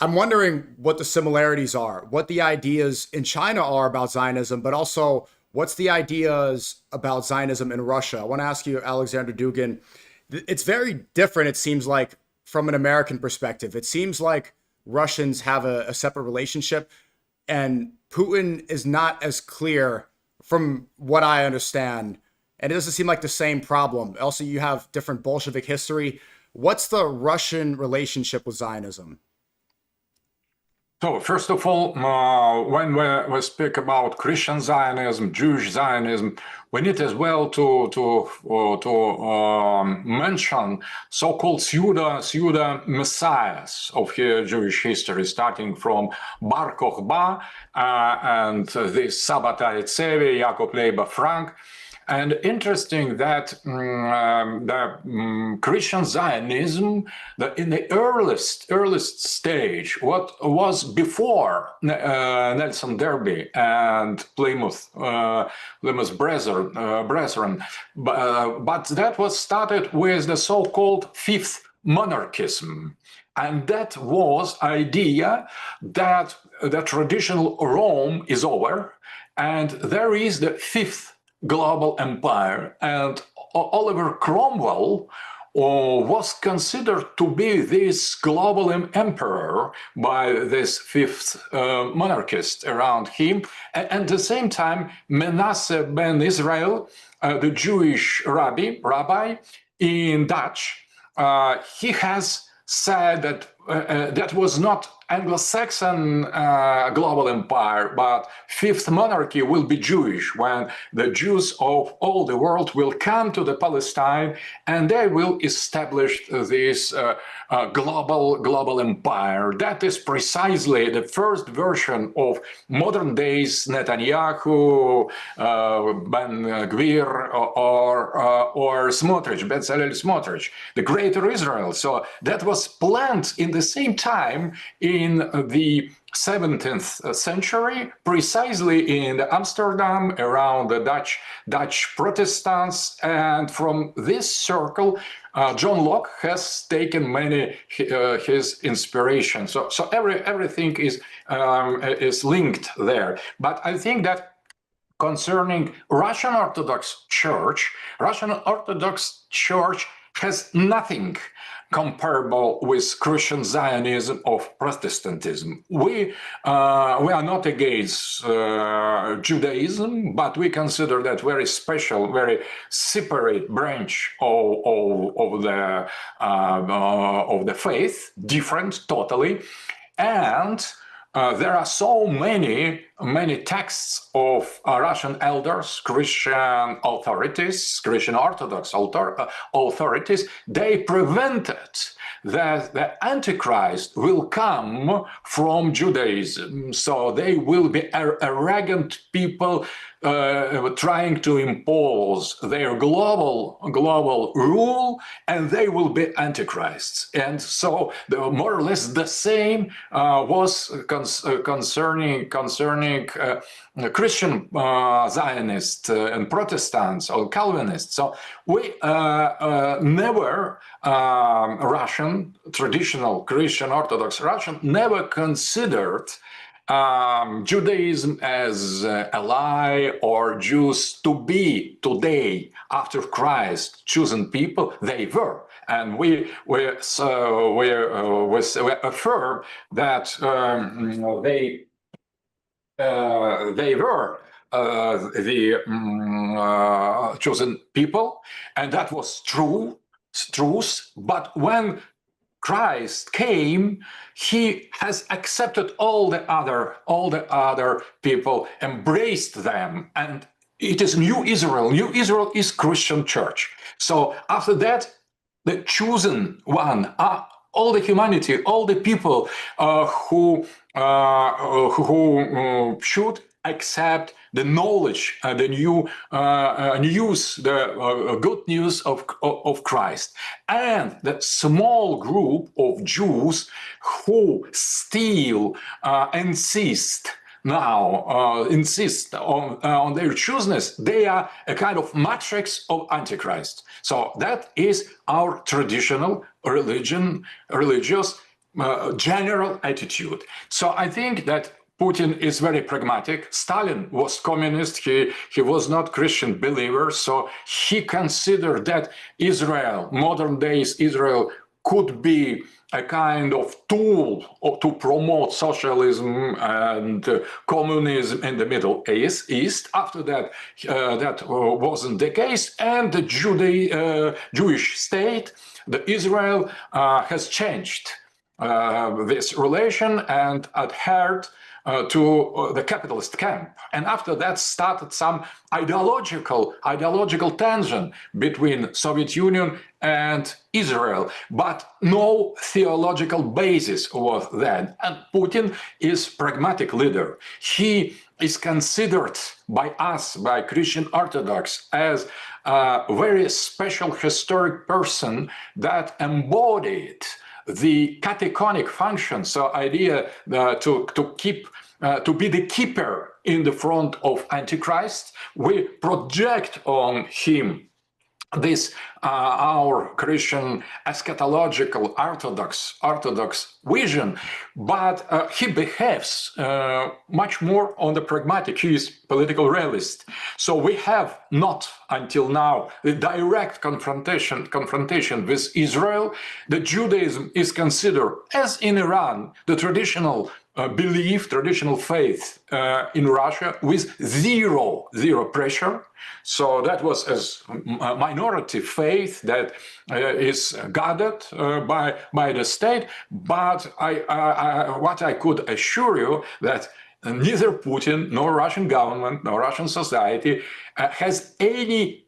I'm wondering what the similarities are, what the ideas in China are about Zionism, but also what's the ideas about Zionism in Russia. I want to ask you, Aleksandr Dugin, it's very different, it seems like, from an American perspective. It seems like Russians have a separate relationship, and Putin is not as clear from what I understand. And it doesn't seem like the same problem. Also, you have different Bolshevik history. What's the Russian relationship with Zionism? So, first of all, when we speak about Christian Zionism, Jewish Zionism, we need as well to mention so-called pseudo messiahs of Jewish history, starting from Bar Kokhba and the Sabbatai Tsevi, Jacob Leiber Frank. And interesting that the Christian Zionism, in the earliest stage, what was before Nelson Derby and Plymouth Brethren, but that was started with the so-called fifth monarchism. And that was idea that the traditional Rome is over, and there is the fifth global empire, and Oliver Cromwell was considered to be this global emperor by this fifth monarchist around him. And at the same time, Manasseh ben Israel, the Jewish rabbi in Dutch, he has said that that was not Anglo-Saxon global empire, but fifth monarchy will be Jewish, when the Jews of all the world will come to the Palestine and they will establish this global empire. That is precisely the first version of modern days Netanyahu, Ben Gvir, or Smotrich, Bezalel Smotrich, the Greater Israel. So that was planned in the same time in the 17th century, precisely in Amsterdam, around the Dutch Protestants. And from this circle, John Locke has taken many his inspiration. So everything is linked there. But I think that concerning Russian Orthodox Church has nothing comparable with Christian Zionism of Protestantism. We are not against Judaism, but we consider that very special, very separate branch of the faith, different totally, and there are so many texts of Russian elders, Christian authorities, Christian Orthodox authorities. They prevented that the Antichrist will come from Judaism. So they will be arrogant people trying to impose their global rule, and they will be antichrists. And so more or less the same was concerning Christian Zionists and Protestants or Calvinists. So we never, Russian, traditional Christian Orthodox Russian, never considered Judaism as a lie, or Jews to be today after Christ chosen people. They were, and we affirm that they were the chosen people, and that was truth. But when Christ came, he has accepted all the other people, embraced them, and it is New Israel. New Israel is Christian church. So after that, the chosen one, all the humanity, all the people who should accept the knowledge, the new news, the good news of Christ, and the small group of Jews who still insist on their chooseness. They are a kind of matrix of Antichrist. So that is our traditional religious general attitude. So I think that Putin is very pragmatic. Stalin was communist. He was not Christian believer. So he considered that Israel, modern days Israel, could be a kind of tool to promote socialism and communism in the Middle East. After that, that wasn't the case. And the Jewish state, the Israel, has changed this relation and adhered to the capitalist camp. And after that started some ideological tension between Soviet Union and Israel, but no theological basis was then. And Putin is pragmatic leader. He is considered by us, by Christian Orthodox, as a very special historic person that embodied the cataconic function, so idea to be the keeper in the front of Antichrist. We project on him this our Christian eschatological orthodox vision, but he behaves much more on the pragmatic. He is political realist. So we have not until now the direct confrontation with Israel. The Judaism is considered, as in Iran, the traditional belief, traditional faith in Russia with zero pressure. So that was as a minority faith that is guarded by the state. But what I could assure you that neither Putin, nor Russian government, nor Russian society has any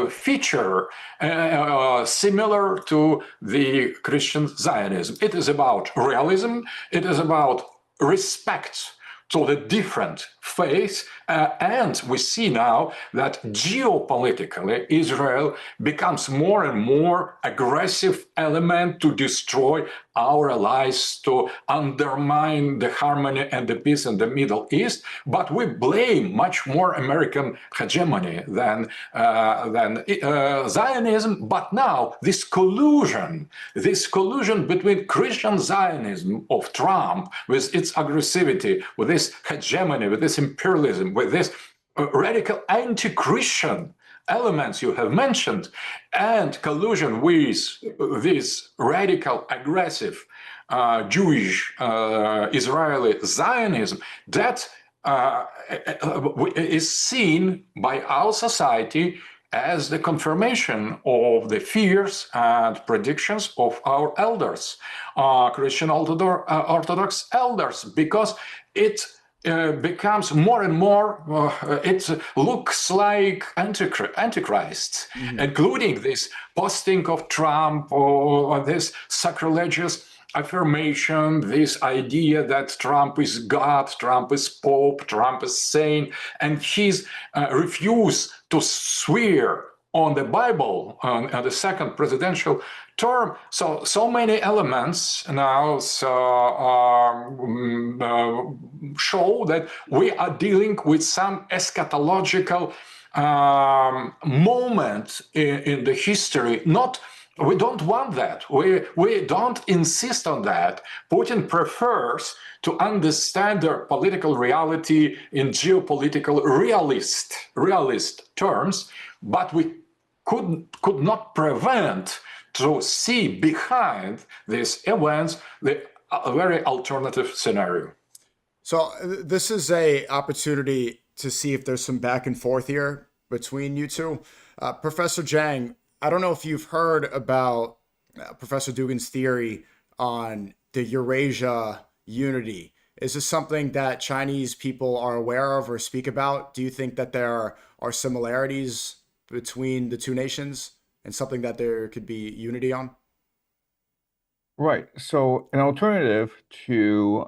feature similar to the Christian Zionism. It is about realism. It is about respect to the different faiths, and we see now that geopolitically Israel becomes more and more aggressive element to destroy our allies, to undermine the harmony and the peace in the Middle East. But we blame much more American hegemony than Zionism. But now this collusion between Christian Zionism of Trump with its aggressivity, with this hegemony, with this imperialism, with this radical anti-Christian elements you have mentioned, and collusion with this radical, aggressive Jewish Israeli Zionism, that is seen by our society as the confirmation of the fears and predictions of our elders, Christian Orthodox elders, because it becomes more and more, it looks like Antichrist, including this posting of Trump or this sacrilegious affirmation, this idea that Trump is God, Trump is Pope, Trump is saint, and his refuse to swear on the Bible on the second presidential term. So many elements now show that we are dealing with some eschatological moment in the history, not We don't want that. We don't insist on that. Putin prefers to understand their political reality in geopolitical realist terms, but we could not prevent to see behind these events a very alternative scenario. So this is a opportunity to see if there's some back and forth here between you two. Professor Jiang, I don't know if you've heard about Professor Dugin's theory on the Eurasia unity. Is this something that Chinese people are aware of or speak about? Do you think that there are similarities between the two nations and something that there could be unity on? Right. So an alternative to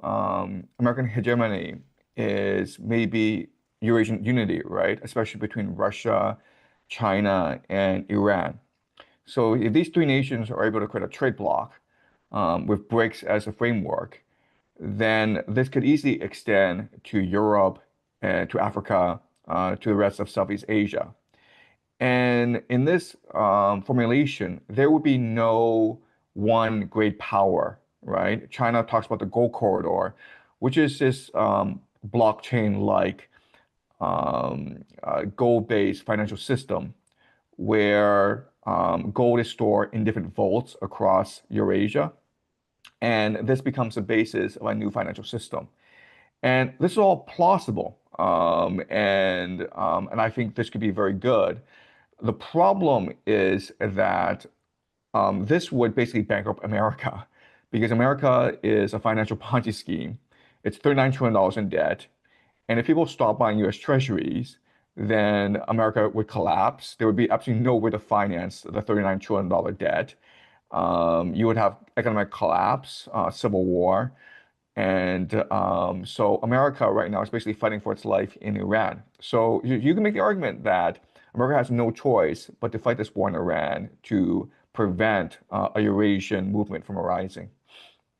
American hegemony is maybe Eurasian unity, right? Especially between Russia, China, and Iran. So if these three nations are able to create a trade bloc with BRICS as a framework, then this could easily extend to Europe and to Africa, to the rest of Southeast Asia. And in this formulation, there would be no one great power, right? China talks about the gold corridor, which is this blockchain-like gold-based financial system where gold is stored in different vaults across Eurasia. And this becomes the basis of a new financial system. And this is all plausible. And I think this could be very good. The problem is that this would basically bankrupt America because America is a financial Ponzi scheme. It's $39 trillion in debt. And if people stop buying US treasuries, then America would collapse. There would be absolutely no way to finance the $39 trillion debt. You would have economic collapse, civil war. And so America right now is basically fighting for its life in Iran. So you can make the argument that America has no choice but to fight this war in Iran to prevent a Eurasian movement from arising.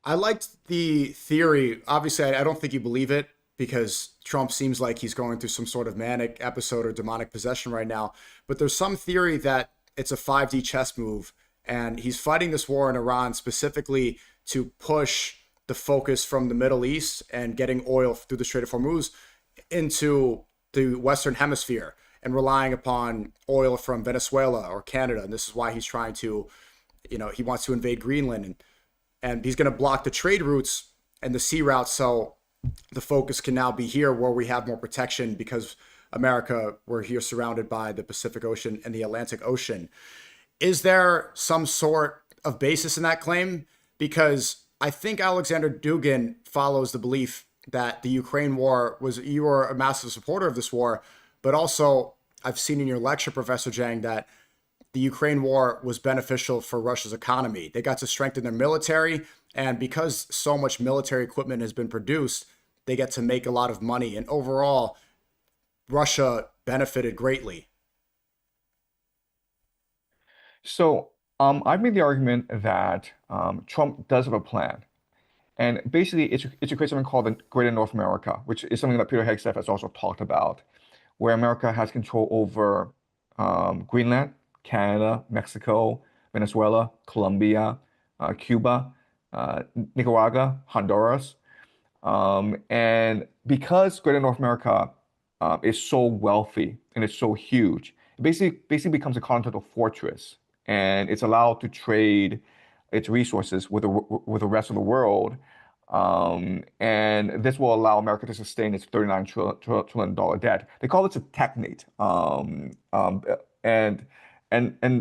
I liked the theory. Obviously, I don't think you believe it because Trump seems like he's going through some sort of manic episode or demonic possession right now. But there's some theory that it's a 5D chess move, and he's fighting this war in Iran specifically to push the focus from the Middle East and getting oil through the Strait of Hormuz into the Western Hemisphere and relying upon oil from Venezuela or Canada. And this is why he's trying to, he wants to invade Greenland and he's going to block the trade routes and the sea routes. So the focus can now be here where we have more protection because America, we're here surrounded by the Pacific Ocean and the Atlantic Ocean. Is there some sort of basis in that claim? Because I think Aleksandr Dugin follows the belief that the Ukraine war you were a massive supporter of this war, but also I've seen in your lecture, Professor Jiang, that the Ukraine war was beneficial for Russia's economy. They got to strengthen their military, and because so much military equipment has been produced, they get to make a lot of money. And overall, Russia benefited greatly. So I've made the argument that Trump does have a plan. And basically, it's to create something called the Greater North America, which is something that Peter Hegseth has also talked about, where America has control over Greenland, Canada, Mexico, Venezuela, Colombia, Cuba, Nicaragua, Honduras. And because Greater North America is so wealthy and it's so huge, it basically becomes a continental fortress, and it's allowed to trade its resources with the rest of the world. And this will allow America to sustain its $39 trillion debt. They call this a technate. And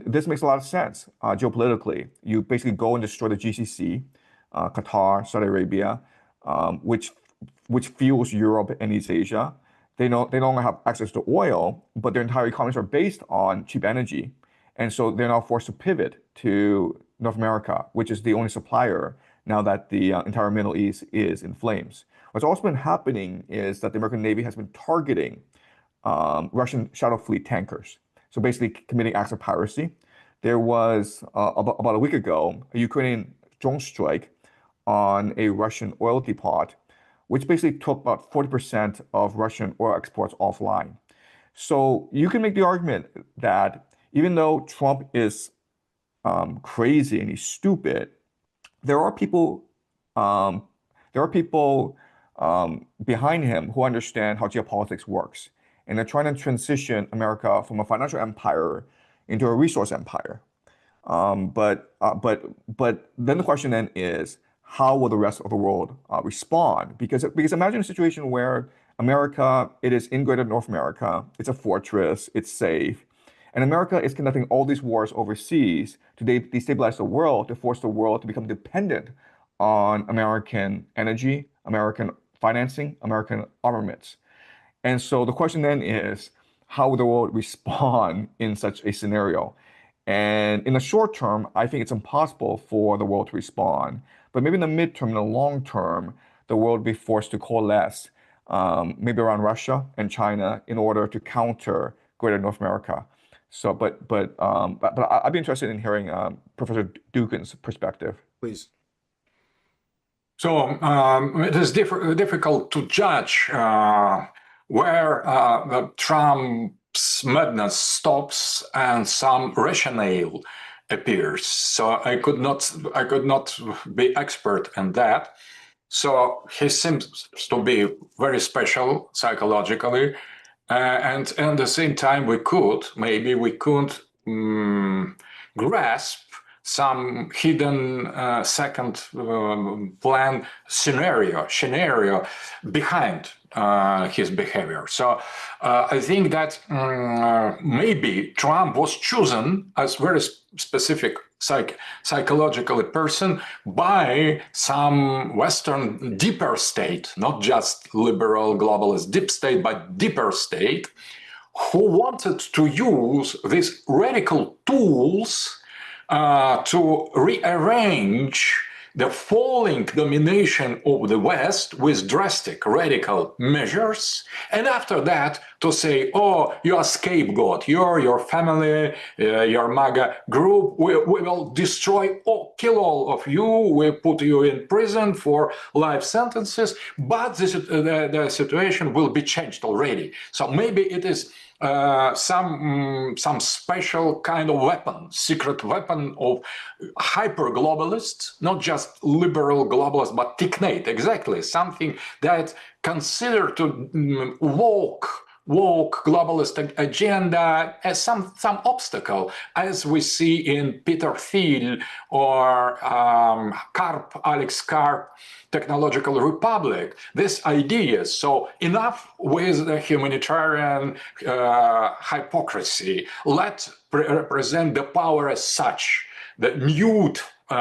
this makes a lot of sense geopolitically. You basically go and destroy the GCC, Qatar, Saudi Arabia, which fuels Europe and East Asia. They no longer have access to oil, but their entire economies are based on cheap energy. And so they're now forced to pivot to North America, which is the only supplier now that the entire Middle East is in flames. What's also been happening is that the American Navy has been targeting Russian shadow fleet tankers. So basically committing acts of piracy. There was, about a week ago, a Ukrainian drone strike on a Russian oil depot, which basically took about 40% of Russian oil exports offline. So you can make the argument that even though Trump is crazy and he's stupid, there are people um, behind him who understand how geopolitics works, and they're trying to transition America from a financial empire into a resource empire. But then the question then is, how will the rest of the world respond? Because imagine a situation where America, it is in Greater North America, it's a fortress, it's safe, and America is conducting all these wars overseas to destabilize the world, to force the world to become dependent on American energy, American financing, American armaments. And so the question then is, how will the world respond in such a scenario? And in the short term, I think it's impossible for the world to respond. But maybe in the midterm, in the long term, the world will be forced to coalesce, maybe around Russia and China, in order to counter Greater North America. So, but I'd be interested in hearing Professor Dugin's perspective. Please. So it is difficult to judge where Trump's madness stops and some rationale appears. So I could not be expert in that. So he seems to be very special psychologically, and at the same time we could grasp some hidden second plan scenario behind his behavior. So I think that maybe Trump was chosen as very specific psychological person by some Western deeper state, not just liberal globalist deep state, but deeper state, who wanted to use these radical tools to rearrange the falling domination of the West with drastic radical measures, and after that to say, oh, you are scapegoat, your family, your MAGA group, we will destroy kill all of you, we put you in prison for life sentences, but the situation will be changed already. So maybe it is some special kind of weapon, secret weapon of hyper globalists, not just liberal globalists, but technate, exactly something that consider to woke globalist agenda as some obstacle, as we see in Peter Thiel or Alex Karp, Technological Republic, this idea. So enough with the humanitarian hypocrisy. Let's represent the power as such, the nude,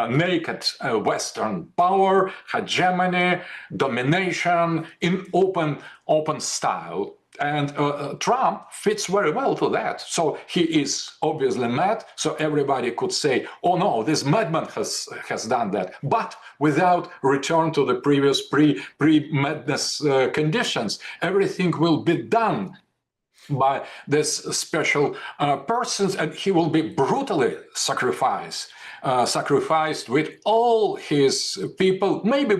naked Western power, hegemony, domination in open style. And Trump fits very well to that. So he is obviously mad. So everybody could say, oh no, this madman has done that. But without return to the previous pre-madness conditions, everything will be done by this special persons, and he will be brutally sacrificed with all his people, maybe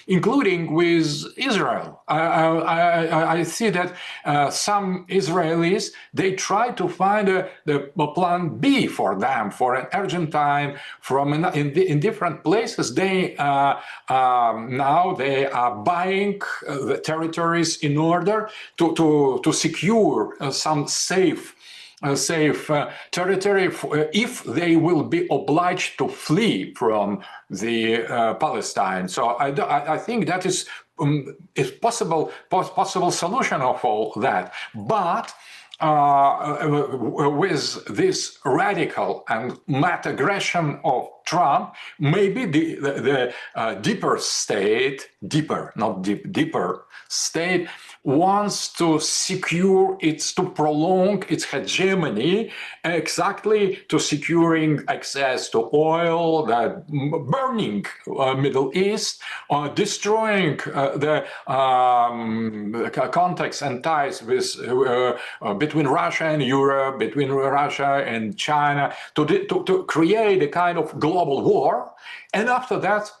including with Israel. I see that some Israelis, they try to find the plan B for them, for an urgent time, in different places. They now they are buying the territories in order to secure some safe territory if they will be obliged to flee from the Palestine. So I think that is possible solution of all that. But with this radical and mad aggression of Trump, maybe the deeper state, deeper state wants to prolong its hegemony, exactly to securing access to oil, the burning Middle East, or destroying the contacts and ties with between Russia and Europe, between Russia and China, to create a kind of global war, and after that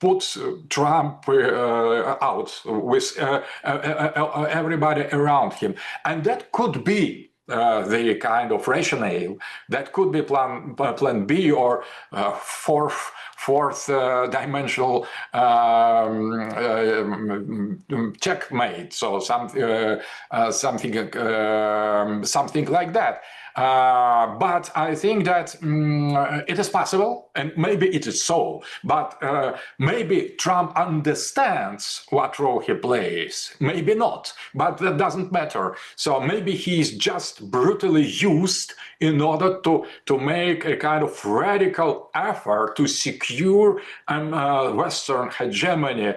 put Trump out with everybody around him. And that could be the kind of rationale. That could be plan B or fourth dimensional checkmate. So something like that. But I think that it is possible, and maybe it is so, but maybe Trump understands what role he plays, maybe not, but that doesn't matter. So maybe he's just brutally used in order to make a kind of radical effort to secure Western hegemony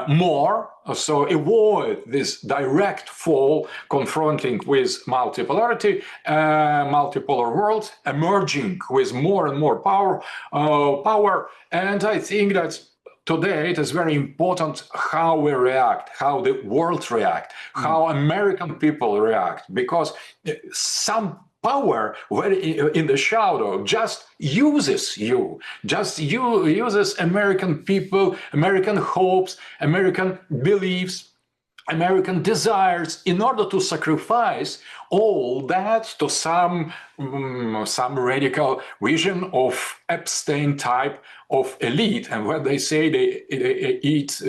more, so avoid this direct fall confronting with multipolarity, multipolar world, emerging with more and more power. And I think that today it is very important how we react, how the world react, how American people react, because some power in the shadow just uses you, uses American people, American hopes, American beliefs, American desires in order to sacrifice all that to some radical vision of Epstein type of elite. And when they say they eat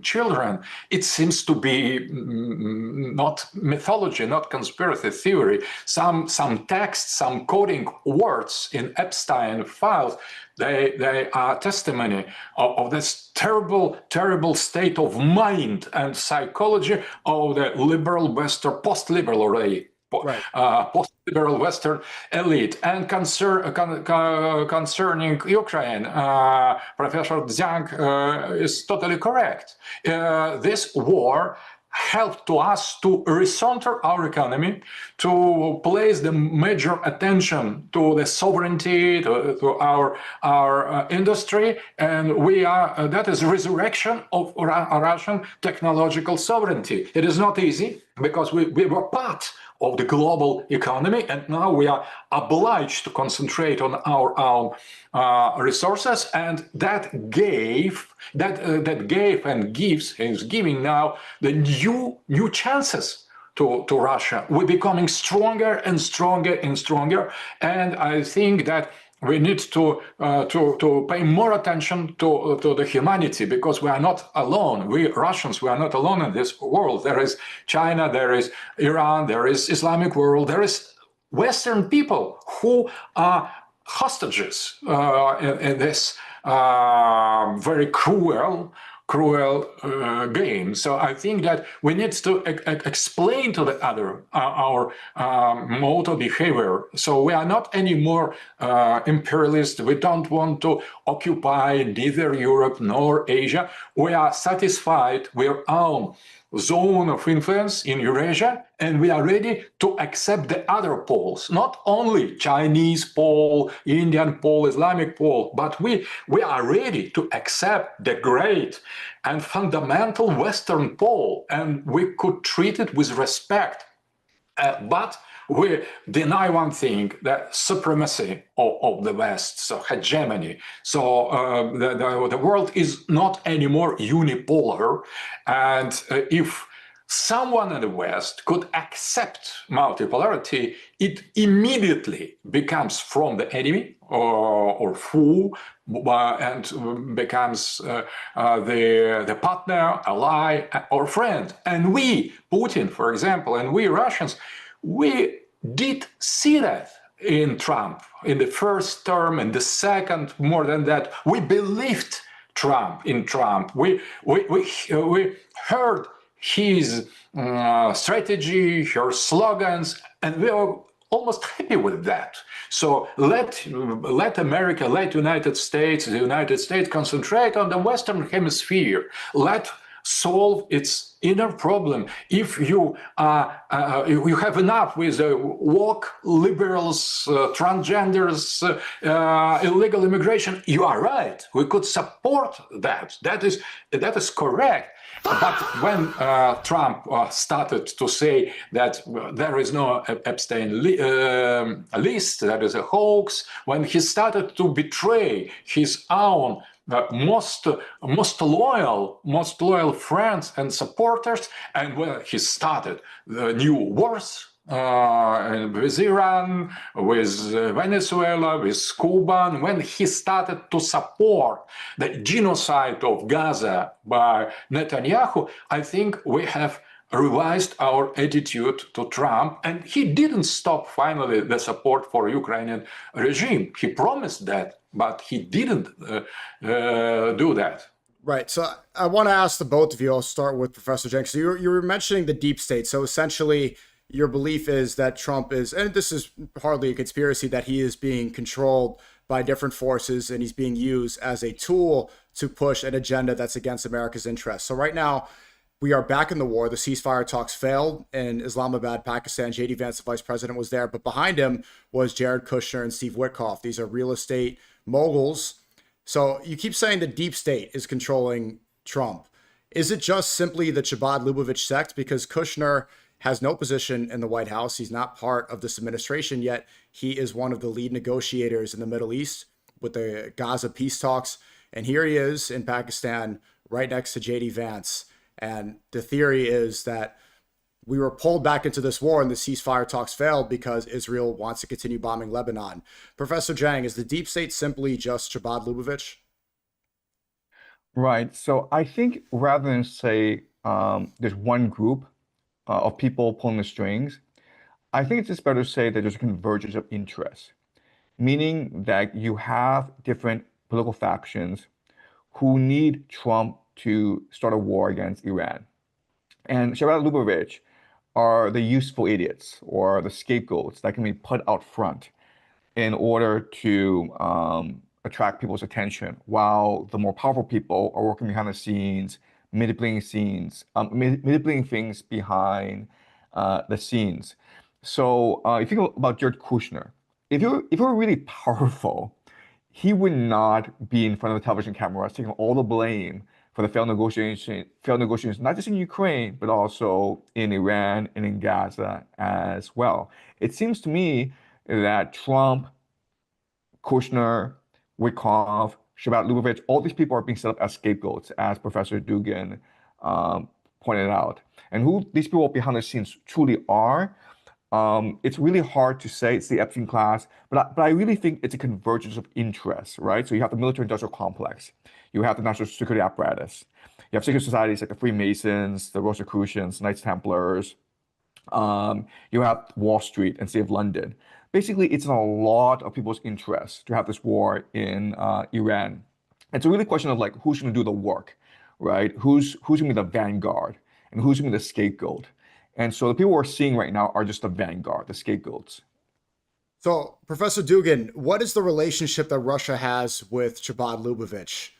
children, it seems to be not mythology, not conspiracy theory. Some text, some coding words in Epstein files, they are testimony of this terrible state of mind and psychology of the liberal Western, post-liberal array. Right. Post-liberal Western elite. And concerning Ukraine, Professor Jiang is totally correct. This war helped to us to recenter our economy, to place the major attention to the sovereignty, to our industry, and we are that is resurrection of Russian technological sovereignty. It is not easy because we were part of the global economy, and now we are obliged to concentrate on our own resources, and that gave and is giving now the new chances to Russia. We're becoming stronger and stronger and stronger, and I think that we need to pay more attention to the humanity, because we are not alone. We Russians, we are not alone in this world. There is China, there is Iran, there is Islamic world, there is Western people who are hostages in this very cruel game. So I think that we need to explain to the other our mode of behavior. So we are not anymore imperialist. We don't want to occupy neither Europe nor Asia. We are satisfied with our own zone of influence in Eurasia, and we are ready to accept the other poles, not only Chinese pole, Indian pole, Islamic pole, but we are ready to accept the great and fundamental Western pole, and we could treat it with respect. But we deny one thing, the supremacy of the West, so hegemony. So the world is not anymore unipolar, and if someone in the West could accept multipolarity, it immediately becomes from the enemy or foe, and becomes the partner, ally, or friend. And we, Putin, for example, and we Russians, we did see that in Trump, in the first term, and the second, more than that. We believed in Trump. We heard his strategy, her slogans, and we were almost happy with that. So let America, let the United States concentrate on the Western Hemisphere. Let solve its inner problem. If you have enough with woke liberals, transgenders, illegal immigration, you are right. We could support that. That is correct. But when Trump started to say that there is no Epstein list, that is a hoax, when he started to betray his own most loyal friends and supporters, and when he started the new wars with Iran, with Venezuela, with Cuba, and when he started to support the genocide of Gaza by Netanyahu, I think we have revised our attitude to Trump, and he didn't stop finally the support for Ukrainian regime. He promised that, but he didn't do that. Right. So I want to ask the both of you. I'll start with Professor Jiang. So you were mentioning the deep state. So essentially, your belief is that Trump is, and this is hardly a conspiracy, that he is being controlled by different forces and he's being used as a tool to push an agenda that's against America's interests. So right now, we are back in the war. The ceasefire talks failed in Islamabad, Pakistan. J.D. Vance, the vice president, was there. But behind him was Jared Kushner and Steve Witkoff. These are real estate moguls. So you keep saying the deep state is controlling Trump. Is it just simply the Chabad Lubavitch sect? Because Kushner has no position in the White House. He's not part of this administration, yet he is one of the lead negotiators in the Middle East with the Gaza peace talks. And here he is in Pakistan, right next to J.D. Vance. And the theory is that we were pulled back into this war and the ceasefire talks failed because Israel wants to continue bombing Lebanon. Professor Jiang, is the deep state simply just Chabad Lubavitch? Right. So I think rather than say there's one group of people pulling the strings, I think it's just better to say that there's a convergence of interests, meaning that you have different political factions who need Trump to start a war against Iran. And Shabbat Lubavitch are the useful idiots or the scapegoats that can be put out front in order to attract people's attention, while the more powerful people are working behind the scenes, manipulating things behind the scenes. So if you think about Jared Kushner, if you're really powerful, he would not be in front of the television cameras taking all the blame for the failed negotiations, not just in Ukraine, but also in Iran and in Gaza as well. It seems to me that Trump, Kushner, Witkoff, Shabbat Lubavitch, all these people are being set up as scapegoats, as Professor Dugin pointed out. And who these people behind the scenes truly are, it's really hard to say. It's the Epstein class, but I really think it's a convergence of interests, right? So you have the military-industrial complex, you have the national security apparatus, you have secret societies like the Freemasons, the Rosicrucians, Knights Templars, you have Wall Street and City of London. Basically, it's in a lot of people's interests to have this war in Iran. It's a really question of like who's going to do the work, right? Who's going to be the vanguard and who's going to be the scapegoat. And so the people we're seeing right now are just the vanguard, the scapegoats. So, Professor Dugin, what is the relationship that Russia has with Chabad Lubavitch?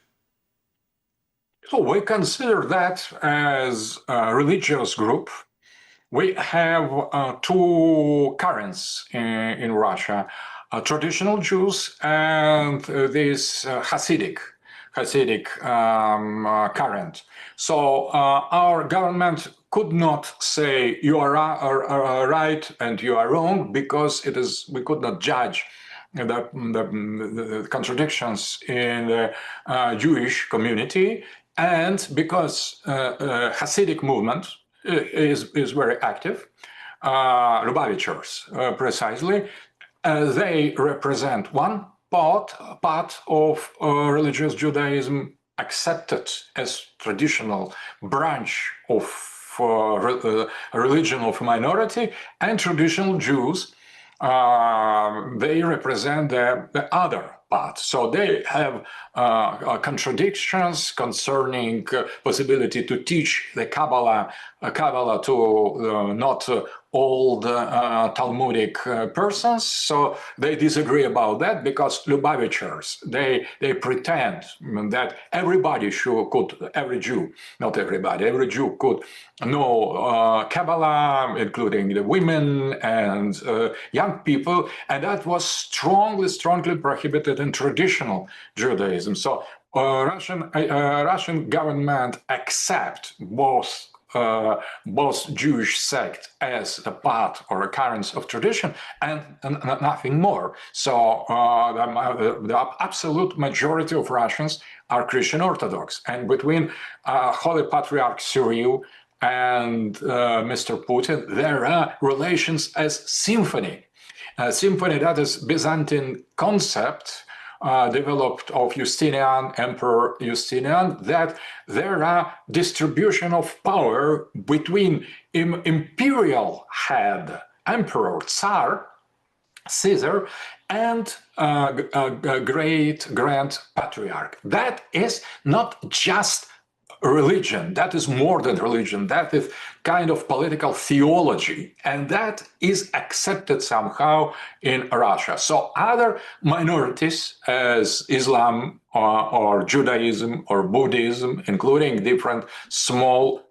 So we consider that as a religious group. We have two currents in Russia, traditional Jews and this Hasidic current. So our government could not say you are right and you are wrong, because we could not judge the contradictions in the Jewish community, and because Hasidic movement is very active, Lubavitchers precisely, they represent one part of religious Judaism accepted as traditional branch of religion of minority, and traditional Jews, they represent the other part. So they have contradictions concerning possibility to teach the Kabbalah to not old Talmudic persons. So they disagree about that, because Lubavitchers, they pretend that every Jew, not everybody, every Jew could know Kabbalah, including the women and young people, and that was strongly prohibited in traditional Judaism. So Russian government accept both Jewish sect as a part or a current of tradition and nothing more. So the absolute majority of Russians are Christian Orthodox, and between Holy Patriarch Cyril and Mr. Putin, there are relations as symphony. Symphony, that is Byzantine concept developed of Justinian, Emperor Justinian, that there are distribution of power between imperial head, emperor, Tsar, Caesar, and great grand patriarch. That is not just religion, that is more than religion, that is kind of political theology, and that is accepted somehow in Russia. So other minorities as Islam or Judaism or Buddhism, including different small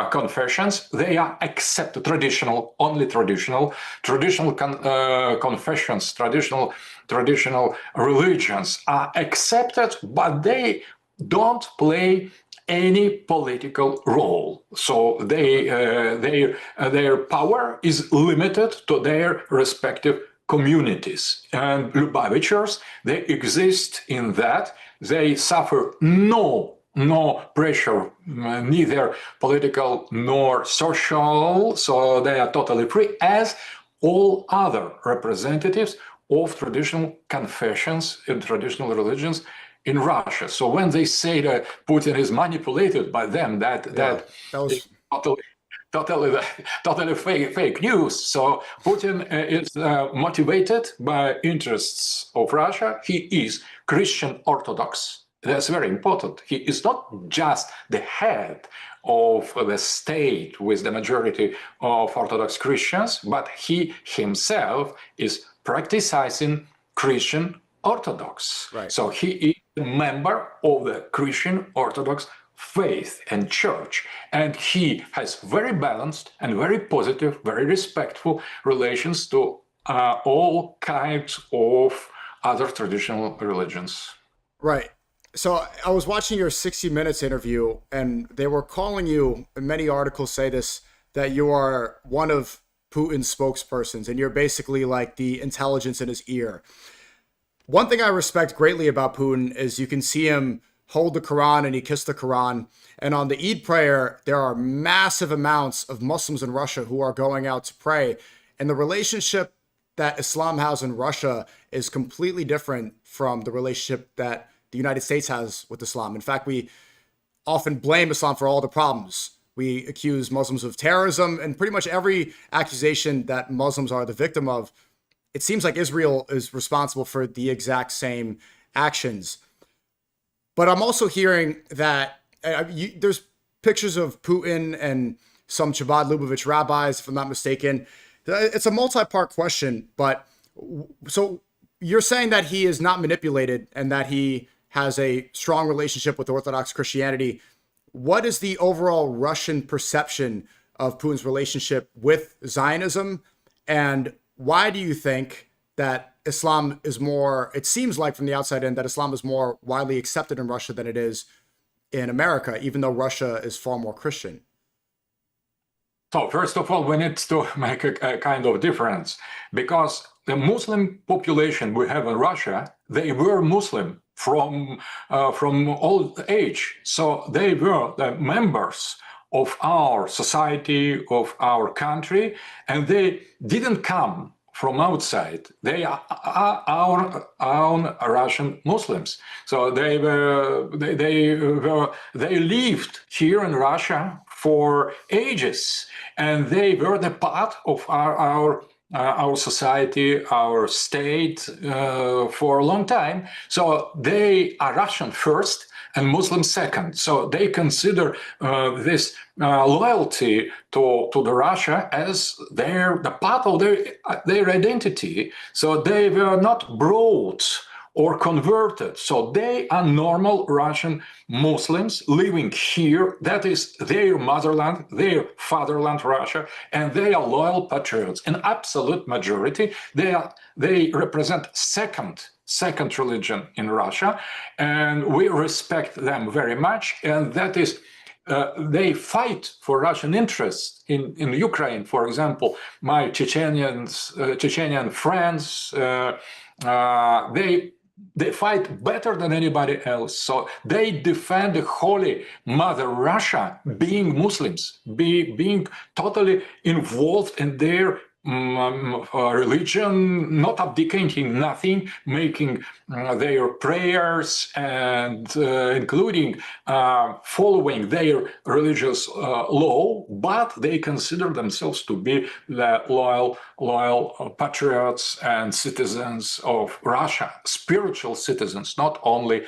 confessions, they are accepted, only traditional confessions, traditional religions are accepted, but they don't play any political role. So their power is limited to their respective communities. And Lubavitchers, they exist in that. They suffer no pressure, neither political nor social, so they are totally free, as all other representatives of traditional confessions and traditional religions in Russia. So when they say that Putin is manipulated by them, that was totally fake news. So Putin is motivated by interests of Russia. He is Christian Orthodox. That's very important. He is not just the head of the state with the majority of Orthodox Christians, but he himself is practicing Christian Orthodox. Right. So he is a member of the Christian Orthodox faith and church, and he has very balanced and very positive, very respectful relations to all kinds of other traditional religions. Right. So I was watching your 60 Minutes interview, and they were calling you, and many articles say this, that you are one of Putin's spokespersons, and you're basically like the intelligence in his ear. One thing I respect greatly about Putin is you can see him hold the Quran and he kissed the Quran. And on the Eid prayer, there are massive amounts of Muslims in Russia who are going out to pray. And the relationship that Islam has in Russia is completely different from the relationship that the United States has with Islam. In fact, we often blame Islam for all the problems. We accuse Muslims of terrorism, and pretty much every accusation that Muslims are the victim of, it seems like Israel is responsible for the exact same actions. But I'm also hearing that there's pictures of Putin and some Chabad Lubavitch rabbis, if I'm not mistaken. It's a multi-part question, but so you're saying that he is not manipulated and that he has a strong relationship with Orthodox Christianity. What is the overall Russian perception of Putin's relationship with Zionism, and why do you think that Islam is more, it seems like from the outside in, that Islam is more widely accepted in Russia than it is in America, even though Russia is far more Christian? So first of all, we need to make a kind of difference, because the Muslim population we have in Russia, they were Muslim from old age. So they were the members of our society, of our country, and they didn't come from outside. They are our own Russian Muslims. So they lived here in Russia for ages, and they were the part of our society, our state for a long time. So they are Russian first and Muslim second. So they consider this loyalty to the Russia as the part of their identity. So they were not brought or converted. So they are normal Russian Muslims living here. That is their motherland, their fatherland, Russia, and they are loyal patriots. In absolute majority, they represent second religion in Russia, and we respect them very much. And that is, they fight for Russian interests in Ukraine, for example. My Chechenian friends, They fight better than anybody else. So they defend the Holy Mother Russia, being Muslims, being totally involved in their religion, not abdicating nothing, making their prayers and including following their religious law, but they consider themselves to be the loyal patriots and citizens of Russia, spiritual citizens, not only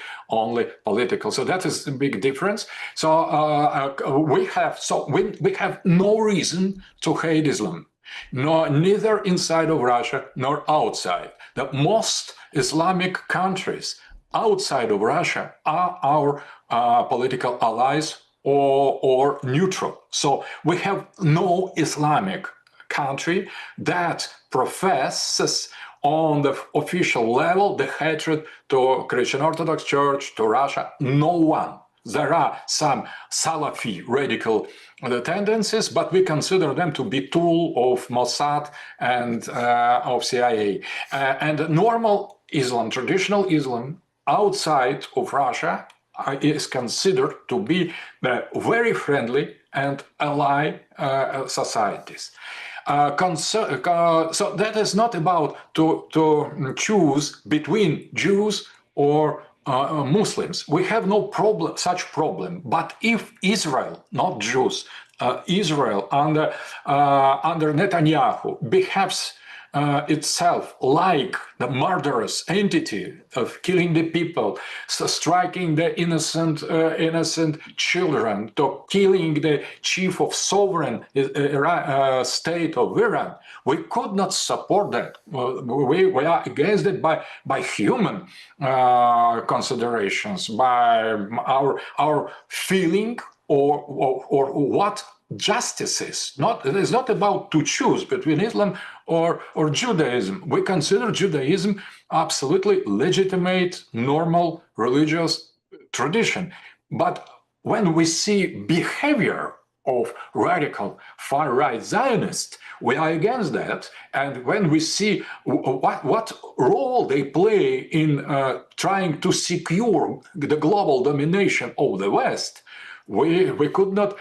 political. So that is the big difference. So we have no reason to hate Islam. No, neither inside of Russia nor outside. The most Islamic countries outside of Russia are our political allies or neutral. So we have no Islamic country that professes on the official level the hatred to Christian Orthodox Church, to Russia. No one. There are some Salafi radical tendencies, but we consider them to be tool of Mossad and of CIA. And normal Islam, traditional Islam outside of Russia is considered to be very friendly and ally societies. So that is not about to choose between Jews or Muslims. We have no problem, such problem. But if Israel, not Jews, Israel under Netanyahu behaves itself like the murderous entity of killing the people, so striking the innocent children, to killing the chief of sovereign state of Iran, we could not support that. We are against it by human considerations, by our feeling or what justice is. It is not about to choose between Islam or Judaism. We consider Judaism absolutely legitimate, normal religious tradition. But when we see behavior of radical far-right Zionists, we are against that. And when we see what role they play in trying to secure the global domination of the West, we could not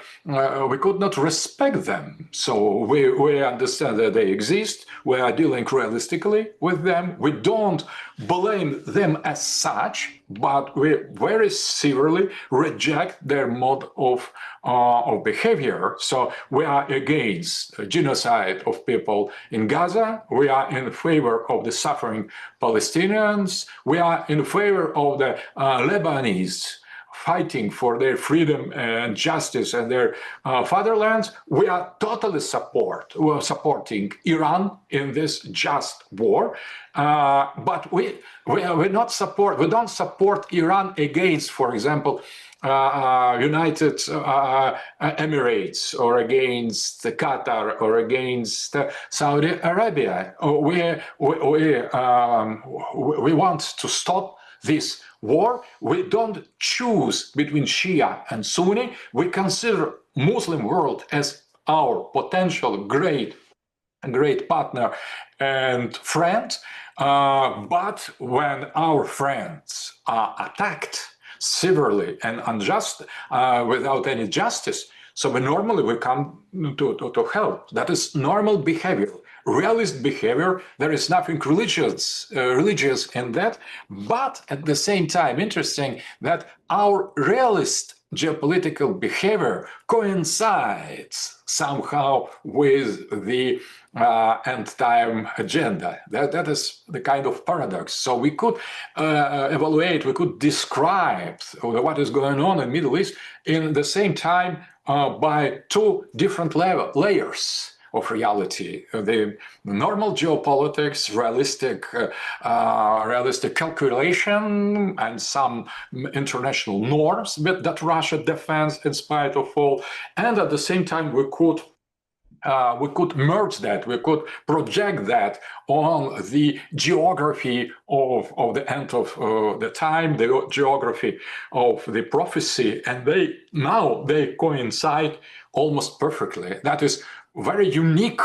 respect them. So we understand that they exist. We are dealing realistically with them. We don't blame them as such, but we very severely reject their mode of behavior. So we are against genocide of people in Gaza. We are in favor of the suffering Palestinians. We are in favor of the Lebanese fighting for their freedom and justice and their fatherlands. We are totally supporting Iran in this just war, but we don't support Iran against, for example, United Emirates or against Qatar or against Saudi Arabia. We want to stop this war. We don't choose between Shia and Sunni. We consider Muslim world as our potential great partner and friend. But when our friends are attacked severely and unjust, without any justice, so we come to help. That is normal behavior. Realist behavior. There is nothing religious in that, but at the same time, interesting that our realist geopolitical behavior coincides somehow with the end time agenda. That is the kind of paradox. So we could evaluate, we could describe what is going on in the Middle East in the same time by two different layers of reality: the normal geopolitics, realistic calculation, and some international norms that Russia defends in spite of all. And at the same time, we could merge that, we could project that on the geography of the end of the time, the geography of the prophecy, and they coincide almost perfectly. That is very unique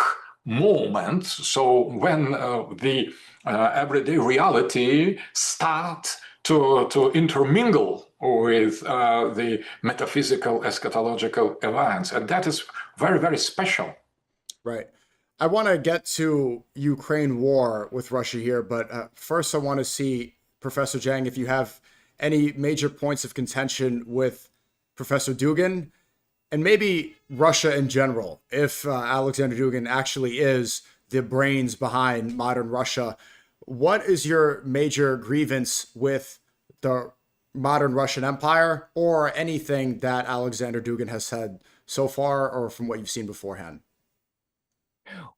moment. So when the everyday reality starts to intermingle with the metaphysical eschatological events, and that is very, very special. Right. I want to get to Ukraine war with Russia here, but first I want to see, Professor Jiang, if you have any major points of contention with Professor Dugin, and maybe Russia in general, if Aleksandr Dugin actually is the brains behind modern Russia. What is your major grievance with the modern Russian Empire, or anything that Aleksandr Dugin has said so far, or from what you've seen beforehand?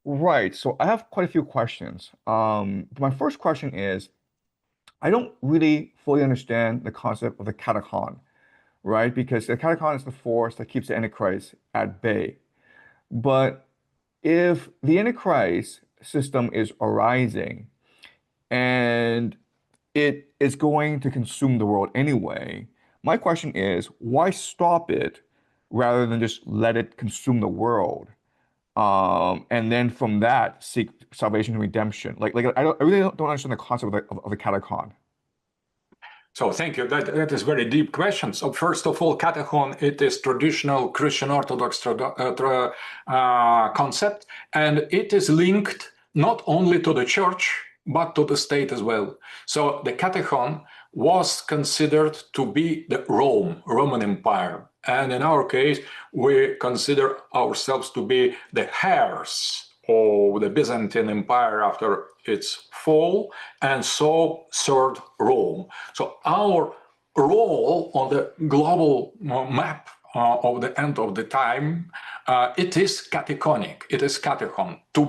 Right. So I have quite a few questions. My first question is, I don't really fully understand the concept of the catacon, right? Because the catacon is the force that keeps the Antichrist at bay. But if the Antichrist system is arising and it is going to consume the world anyway, my question is, why stop it rather than just let it consume the world? And then from that, seek salvation and redemption. I really don't understand the concept of the catacon. So thank you. That is very deep question. So first of all, catacon, it is traditional Christian Orthodox concept, and it is linked not only to the church, but to the state as well. So the catacon was considered to be the Roman Empire. And in our case, we consider ourselves to be the heirs of the Byzantine Empire after its fall, and so served Rome. So our role on the global map of the end of the time, it is cataconic. It is catacon to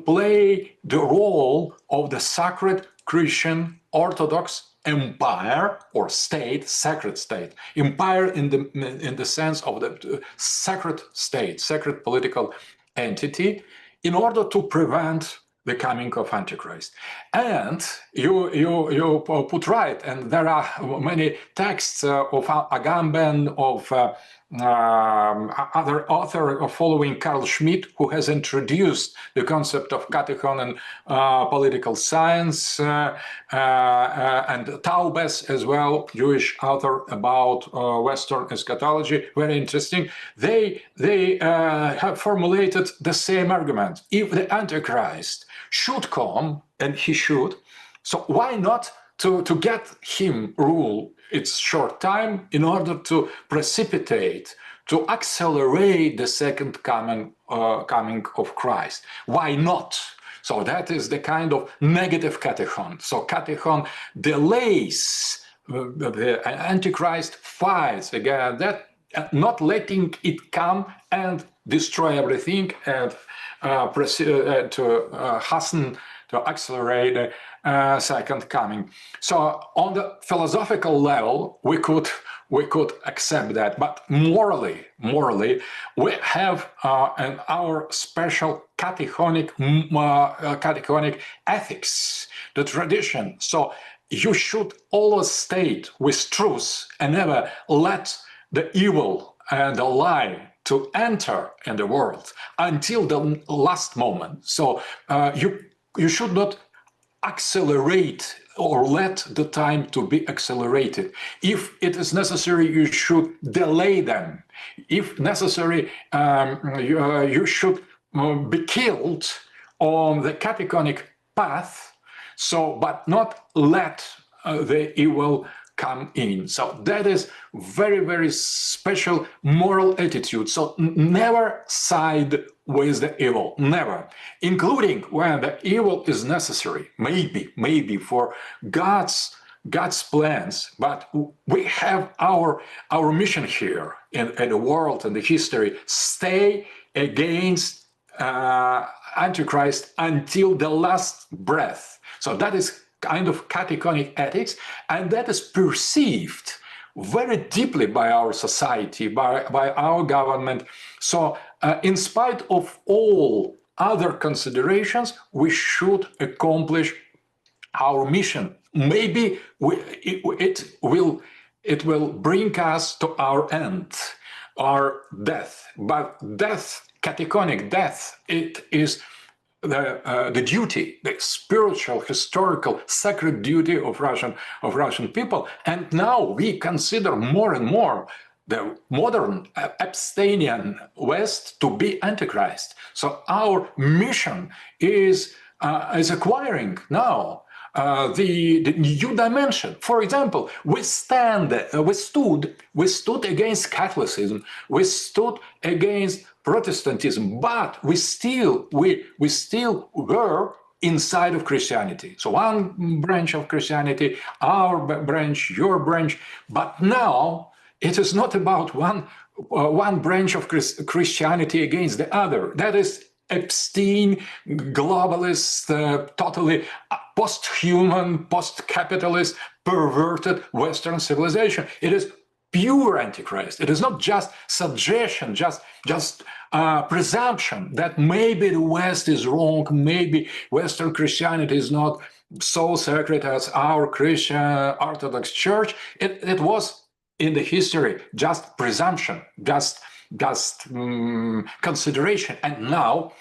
play the role of the sacred Christian Orthodox empire or state, sacred state, empire in the sense of the sacred state, sacred political entity, in order to prevent the coming of Antichrist. And you put right, and there are many texts of Agamben, of other author following Carl Schmitt, who has introduced the concept of catacon and political science, and Taubes as well, Jewish author about Western eschatology, very interesting. They have formulated the same argument. If the Antichrist should come, and he should, so why not to get him rule its short time in order to precipitate, to accelerate the second coming of Christ? Why not? So that is the kind of negative catacon. So catacon delays the Antichrist fights again, that not letting it come and destroy everything and to hasten, to accelerate the second coming. So on the philosophical level, we could accept that, but morally, we have our special cataconic ethics, the tradition. So you should always state with truth and never let the evil and the lie to enter in the world until the last moment. So you should not accelerate or let the time to be accelerated. If it is necessary, you should delay them. If necessary, you should be killed on the cataconic path. So, but not let the evil come in. So that is very, very special moral attitude. So never side with the evil, never, including when the evil is necessary, maybe for God's plans. But we have our mission here in the world and the history: stay against Antichrist until the last breath. So that is kind of cataconic ethics, and that is perceived very deeply by our society, by our government. So in spite of all other considerations, we should accomplish our mission. Maybe it will bring us to our end, our death, but death cataconic death. It is the duty, the spiritual, historical, sacred duty of Russian people. And now we consider more and more the modern Epsteinian West to be Antichrist. So our mission is acquiring now the new dimension. For example, we stood against Catholicism, we stood against Protestantism, but we still were inside of Christianity. So one branch of Christianity, our branch, your branch, but now it is not about one branch of Christianity against the other. That is Epstein, globalist, totally post-human, post-capitalist, perverted Western civilization. It is pure Antichrist. It is not just suggestion, just presumption that maybe the West is wrong, maybe Western Christianity is not so sacred as our Christian Orthodox Church. It was in the history just presumption, just consideration. And now,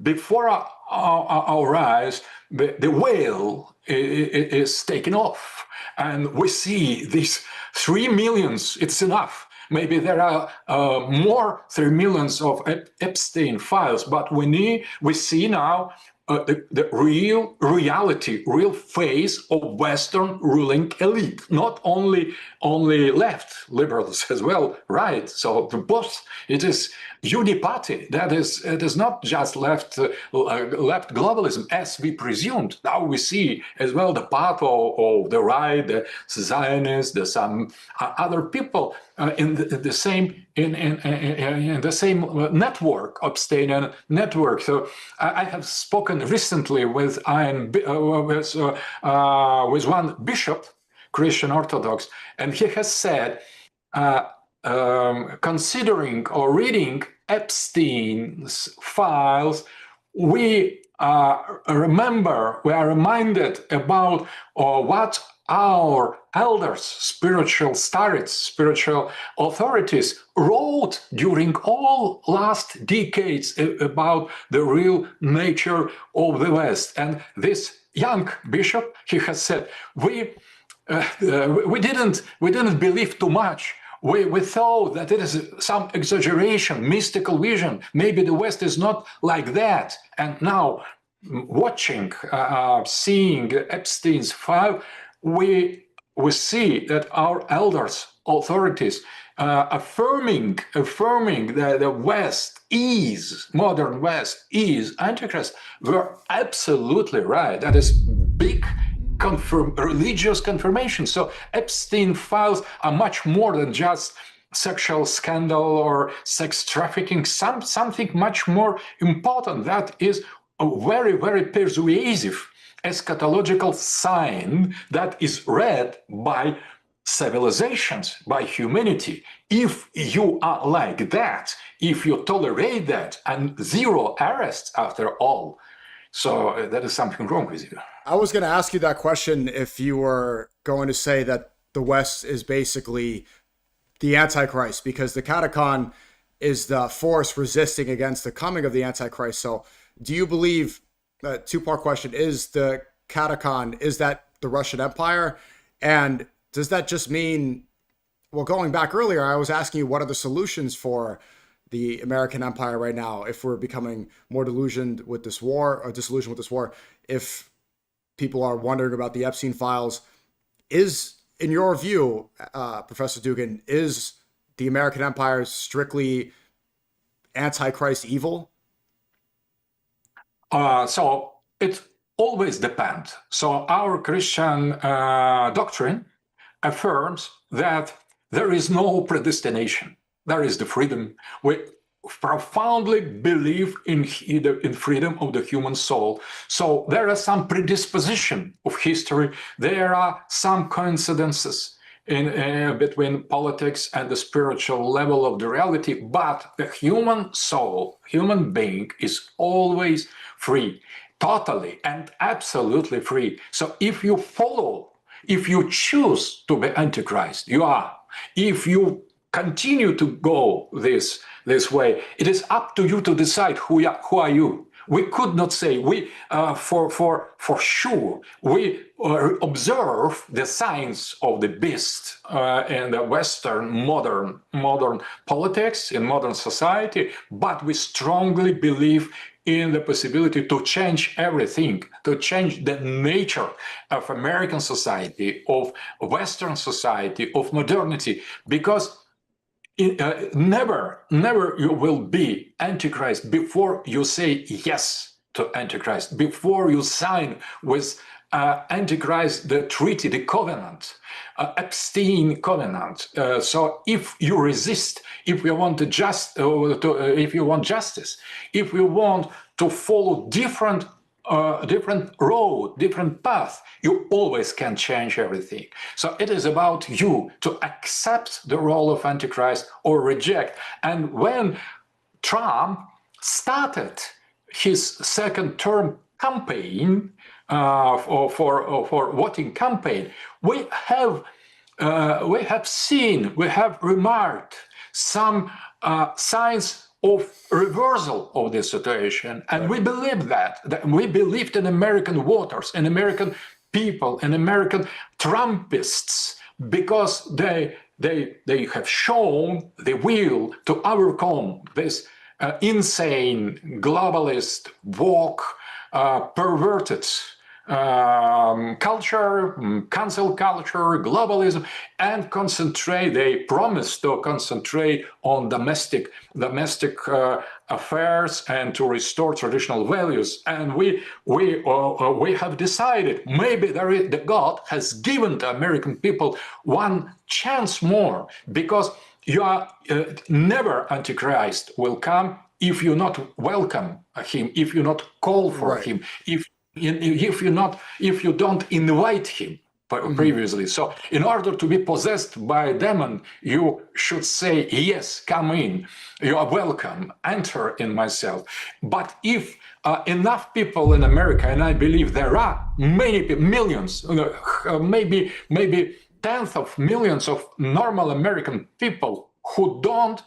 before our eyes, the veil is taken off, and we see these 3 millions. It's enough. Maybe there are more 3 millions of Epstein files, but we see now the real reality, real face of Western ruling elite, not only left liberals as well, right? So both, it is uniparty. That is, it is not just left globalism as we presumed. Now we see as well the part of the right, the Zionists, some other people in the same network, Epsteinian network. So I have spoken recently with one bishop, Christian Orthodox, and he has said, considering or reading Epstein's files, we are reminded about what our elders, spiritual starets, spiritual authorities wrote during all last decades about the real nature of the West. And this young bishop, he has said, we didn't believe too much. We thought that it is some exaggeration, mystical vision. Maybe the West is not like that. And now, watching, seeing Epstein's file, we see that our elders, authorities, affirming that the West is, modern West is Antichrist, were absolutely right. That is big religious confirmation. So Epstein files are much more than just sexual scandal or sex trafficking, something much more important. That is a very, very persuasive eschatological sign that is read by civilizations, by humanity. If you are like that, if you tolerate that, and zero arrests after all, so that is something wrong with you. I was going to ask you that question if you were going to say that the West is basically the Antichrist, because the Catacon is the force resisting against the coming of the Antichrist. So do you believe, two-part question, is the Catacon, is that the Russian Empire? And does that just mean, well, going back earlier, I was asking you what are the solutions for the American empire right now if we're becoming more disillusioned with this war, if people are wondering about the Epstein files. Is, in your view, Professor Dugin, is the American empire strictly Antichrist evil? So it always depends. So our Christian doctrine affirms that there is no predestination. There is the freedom. We profoundly believe in freedom of the human soul. So there are some predisposition of history. There are some coincidences in between politics and the spiritual level of the reality, but the human soul, human being, is always free, totally and absolutely free. So if you follow, if you choose to be Antichrist, you are. If you continue to go this this way. It is up to you to decide who are you. We could not say for sure. We observe the signs of the beast in the Western modern politics, in modern society, but we strongly believe in the possibility to change everything, to change the nature of American society, of Western society, of modernity, because never you will be Antichrist before you say yes to Antichrist, before you sign with Antichrist the treaty, the covenant, Epstein covenant. So if you resist, if you want if you want justice, if you want to follow different road, different path, you always can change everything. So it is about you to accept the role of Antichrist or reject. And when Trump started his second term campaign for voting campaign, we have remarked some signs of reversal of this situation, and we believe that we believed in American voters, in American people, in American Trumpists, because they have shown the will to overcome this insane globalist, woke, perverted culture, cancel culture, globalism, and concentrate. They promise to concentrate on domestic affairs and to restore traditional values. And we have decided maybe the God has given the American people one chance more, because you are never Antichrist will come if you not welcome him, if you not call for him, if you don't invite him previously. So in order to be possessed by a demon, you should say, yes, come in, you are welcome, enter in myself. But if enough people in America, and I believe there are many millions, maybe tenths of millions of normal American people who don't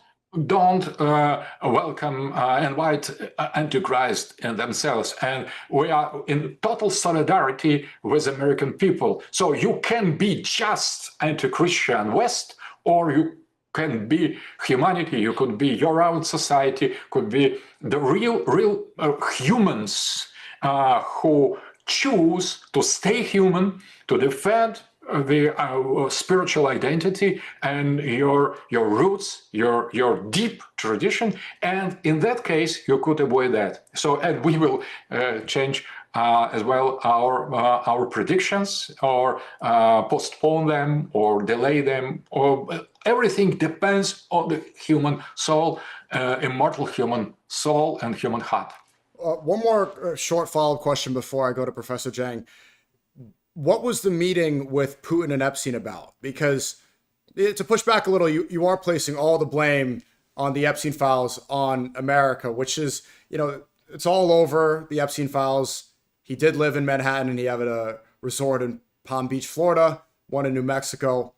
welcome, invite Antichrist in themselves, and we are in total solidarity with American people. So you can be just anti-Christian West, or you can be humanity. You could be your own society, could be the real humans who choose to stay human, to defend the spiritual identity and your roots, your deep tradition, and in that case you could avoid that. So, and we will change as well our predictions, or postpone them, or delay them, or everything depends on the human soul, immortal human soul and human heart. One more short follow-up question before I go to Professor Jiang. What was the meeting with Putin and Epstein about? Because to push back a little, you are placing all the blame on the Epstein files on America, which is, it's all over the Epstein files. He did live in Manhattan, and he had a resort in Palm Beach, Florida, one in New Mexico,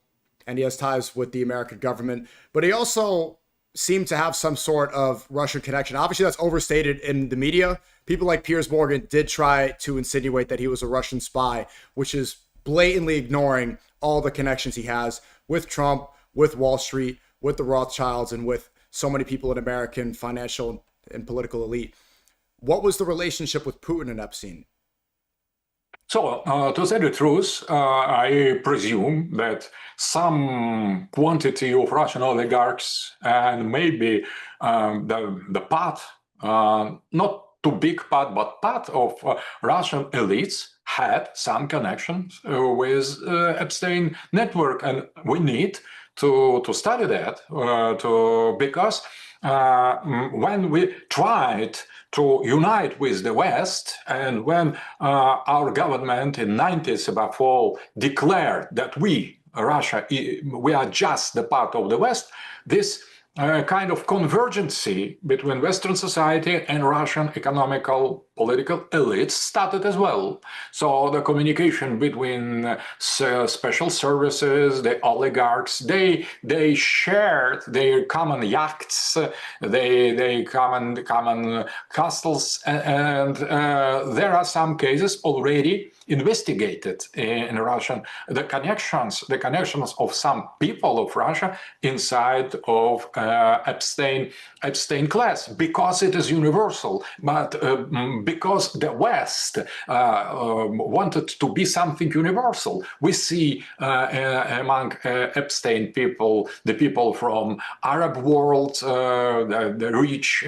and he has ties with the American government. But he also seemed to have some sort of Russian connection. Obviously, that's overstated in the media. People like Piers Morgan did try to insinuate that he was a Russian spy, which is blatantly ignoring all the connections he has with Trump, with Wall Street, with the Rothschilds, and with so many people in American financial and political elite. What was the relationship with Putin and Epstein? So, to say the truth, I presume that some quantity of Russian oligarchs, and maybe the part, not too big part, but part of Russian elites had some connections with Epstein network, and we need to study that because when we tried to unite with the West, and when our government in 90s above all declared that Russia, we are just the part of the West, this a kind of convergency between Western society and Russian economical political elites started as well. So the communication between special services, the oligarchs, they shared their common yachts, they common castles, and there are some cases already investigated in Russian, the connections of some people of Russia inside of Epstein class, because it is universal, but because the West wanted to be something universal. We see among Epstein people, the people from Arab world, the rich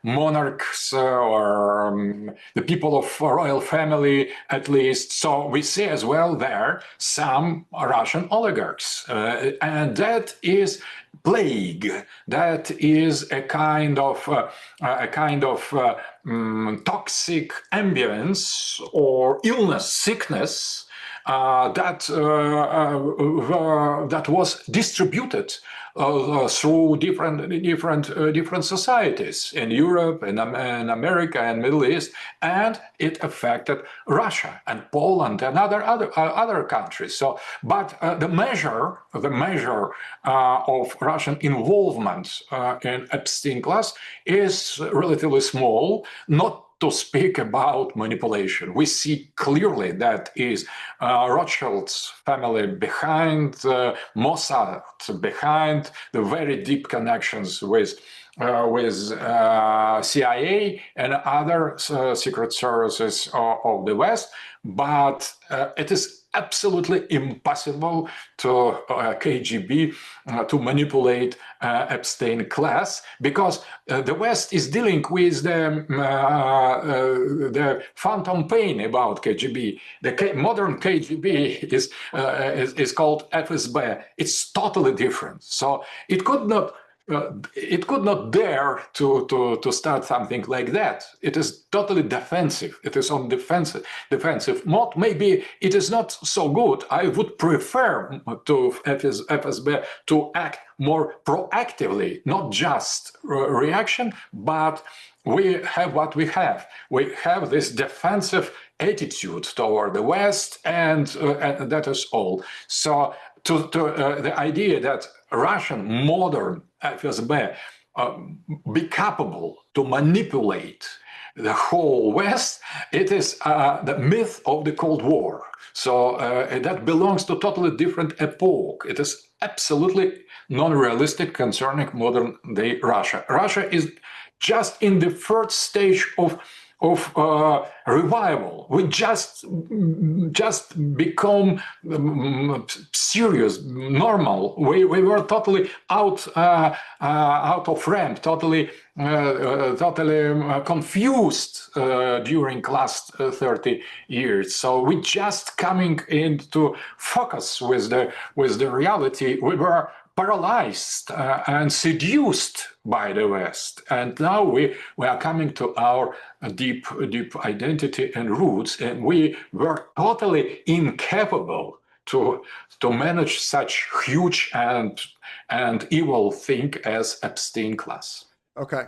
monarchs, or the people of royal family, at least. So we see as well there some Russian oligarchs, and that is plague. That is a kind of toxic ambience or illness, sickness that was distributed through different societies in Europe and America and Middle East, and it affected Russia and Poland and other countries. So, but the measure of Russian involvement in Epstein class is relatively small, not to speak about manipulation. We see clearly that is Rothschild's family behind Mossad, behind the very deep connections with CIA and other secret services of the West, but it is absolutely impossible to KGB to manipulate Epstein class, because the West is dealing with the phantom pain about KGB. The modern KGB is called FSB. It's totally different. So it could not dare to start something like that. It is totally defensive. It is on defensive mode. Maybe it is not so good. I would prefer to FSB to act more proactively, not just reaction, but we have what we have. We have this defensive attitude toward the West, and that is all. So the idea that Russian modern FSB be capable to manipulate the whole West, it is the myth of the Cold War. So that belongs to totally different epoch. It is absolutely non-realistic concerning modern day Russia. Russia is just in the first stage of revival. We just become serious, normal. We were totally out of ramp, totally confused during last 30 years. So we just coming into focus with the reality. We were paralyzed and seduced by the West, and now we are coming to our deep identity and roots, and we were totally incapable to manage such huge and evil thing as Epstein class. Okay.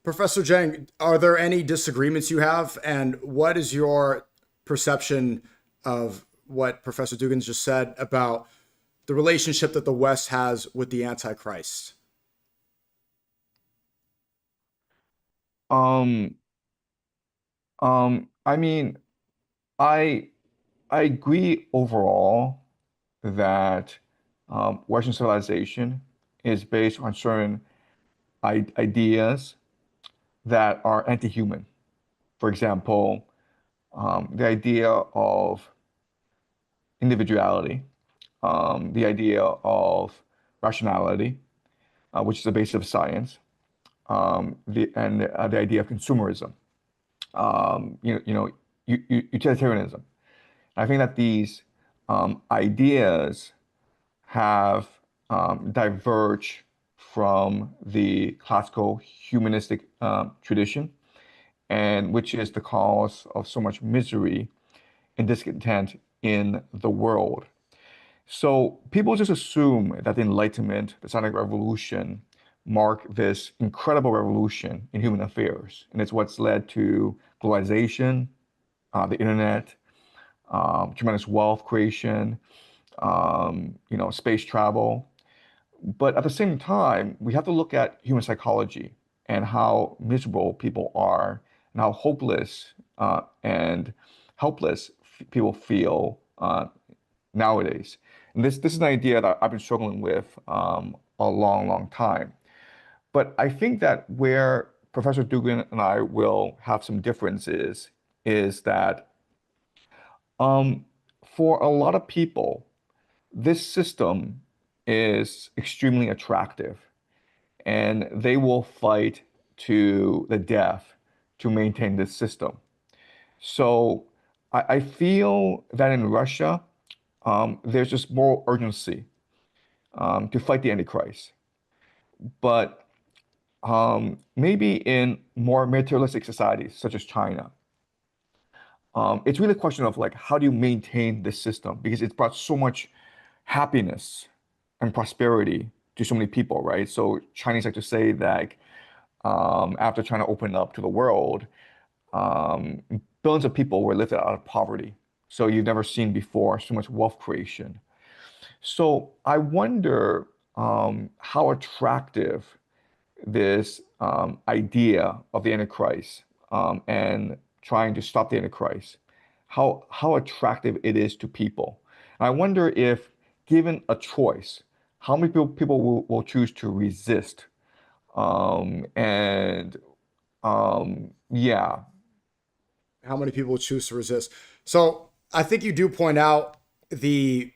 Professor Jiang, are there any disagreements you have? And what is your perception of what Professor Dugin just said about the relationship that the West has with the Antichrist? I mean, I agree overall that Western civilization is based on certain ideas that are anti-human. For example, the idea of individuality, the idea of rationality, which is the basis of science, the idea of consumerism, utilitarianism. I think that these ideas have diverged from the classical humanistic tradition, and which is the cause of so much misery and discontent in the world. So people just assume that the Enlightenment, the Scientific Revolution, mark this incredible revolution in human affairs, and it's what's led to globalization, the internet, tremendous wealth creation, space travel. But at the same time, we have to look at human psychology and how miserable people are, and how hopeless and helpless people feel nowadays. And this is an idea that I've been struggling with a long, long time. But I think that where Professor Dugin and I will have some differences is that um, for a lot of people, this system is extremely attractive, and they will fight to the death to maintain this system. So I feel that in Russia, there's just more urgency to fight the Antichrist. But maybe in more materialistic societies, such as China, it's really a question of like, how do you maintain this system? Because it's brought so much happiness and prosperity to so many people, right? So Chinese like to say that after China opened up to the world, um, billions of people were lifted out of poverty. So you've never seen before so much wealth creation. So I wonder how attractive this idea of the Antichrist and trying to stop the Antichrist, how attractive it is to people. And I wonder if, given a choice, how many people will choose to resist. And yeah, How many people would choose to resist? So I think you do point out the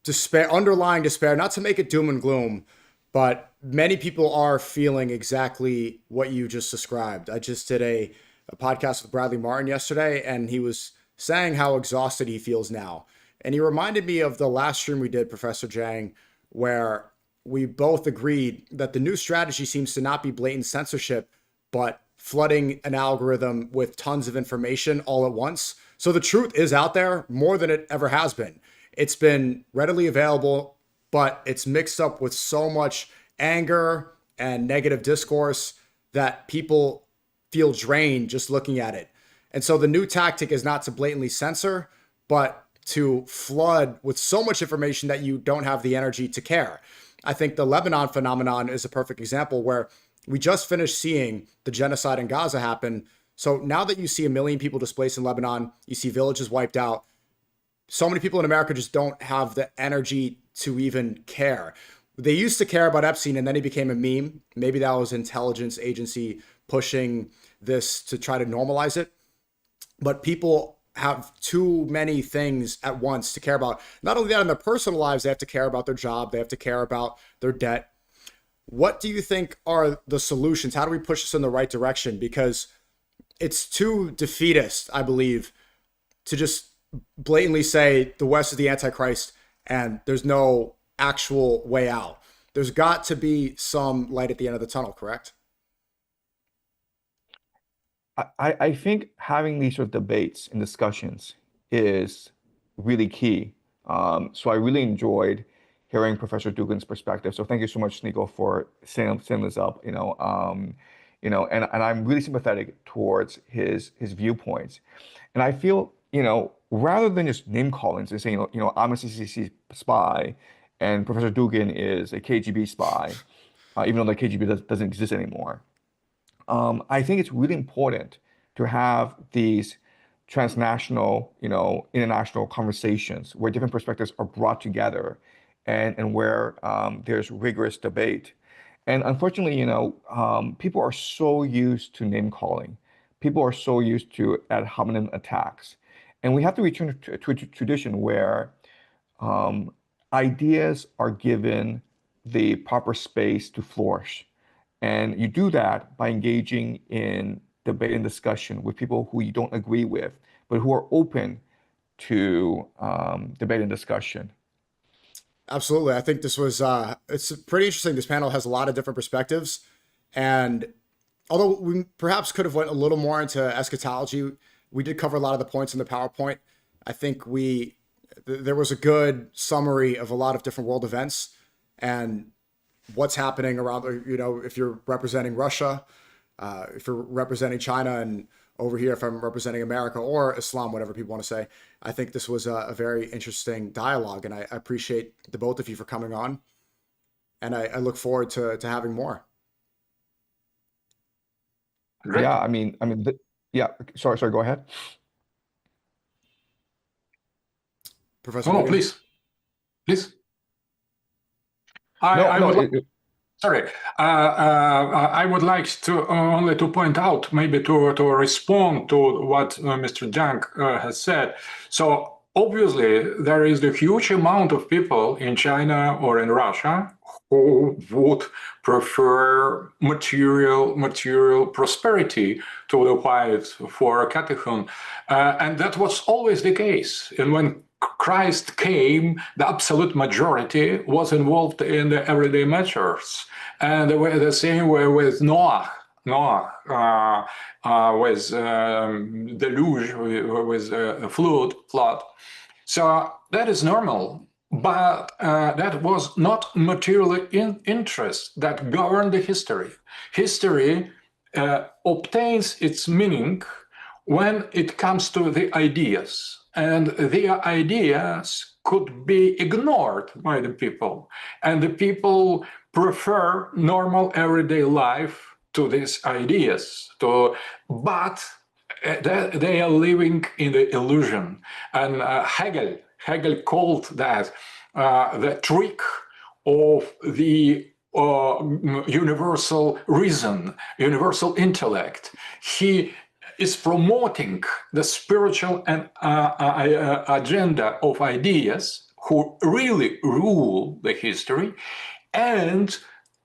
despair, underlying despair, not to make it doom and gloom, but many people are feeling exactly what you just described. I just did a podcast with Bradley Martin yesterday, and he was saying how exhausted he feels now. And he reminded me of the last stream we did, Professor Jiang, where we both agreed that the new strategy seems to not be blatant censorship, but flooding an algorithm with tons of information all at once. So the truth is out there more than it ever has been. It's been readily available, but it's mixed up with so much anger and negative discourse that people feel drained just looking at it. And so the new tactic is not to blatantly censor, but to flood with so much information that you don't have the energy to care. I think the Lebanon phenomenon is a perfect example where we just finished seeing the genocide in Gaza happen. So now that you see 1 million people displaced in Lebanon, you see villages wiped out, so many people in America just don't have the energy to even care. They used to care about Epstein, and then he became a meme. Maybe that was intelligence agency pushing this to try to normalize it. But people have too many things at once to care about. Not only that, in their personal lives, they have to care about their job. They have to care about their debt. What do you think are the solutions? How do we push this in the right direction? Because it's too defeatist, I believe, to just blatantly say the West is the Antichrist and there's no actual way out. There's got to be some light at the end of the tunnel, correct? I think having these sort of debates and discussions is really key. So I really enjoyed hearing Professor Dugan's perspective. So thank you so much, Sneako, for setting this up. And I'm really sympathetic towards his viewpoints. And I feel, rather than just name callings and saying, I'm a CCC spy, and Professor Dugin is a KGB spy, even though the KGB doesn't exist anymore. I think it's really important to have these transnational, international conversations where different perspectives are brought together and where there's rigorous debate. And unfortunately, people are so used to name calling. People are so used to ad hominem attacks. And we have to return to a tradition where ideas are given the proper space to flourish. And you do that by engaging in debate and discussion with people who you don't agree with, but who are open to debate and discussion. Absolutely. I think this was, it's pretty interesting. This panel has a lot of different perspectives. And although we perhaps could have went a little more into eschatology, we did cover a lot of the points in the PowerPoint. I think we there was a good summary of a lot of different world events and what's happening around, if you're representing Russia, if you're representing China, and over here, if I'm representing America or Islam, whatever people want to say. I think this was a very interesting dialogue, and I appreciate the both of you for coming on. And I look forward to having more. Great. Yeah, yeah. Sorry. Go ahead. Professor No, Dugin? please. Sorry, I would like to only to point out, maybe to respond to what Mr. Jiang has said. So obviously, there is a huge amount of people in China or in Russia who would prefer material prosperity to the fight for Catacon, and that was always the case. And when Christ came, the absolute majority was involved in the everyday matters. And the same way with Noah with deluge, with a flood. So that is normal, but that was not material interest that governed the history. History obtains its meaning when it comes to the ideas. And the ideas could be ignored by the people. And the people prefer normal everyday life to these ideas. But they are living in the illusion. And Hegel called that the trick of the universal reason, universal intellect. He is promoting the spiritual and agenda of ideas who really rule the history, and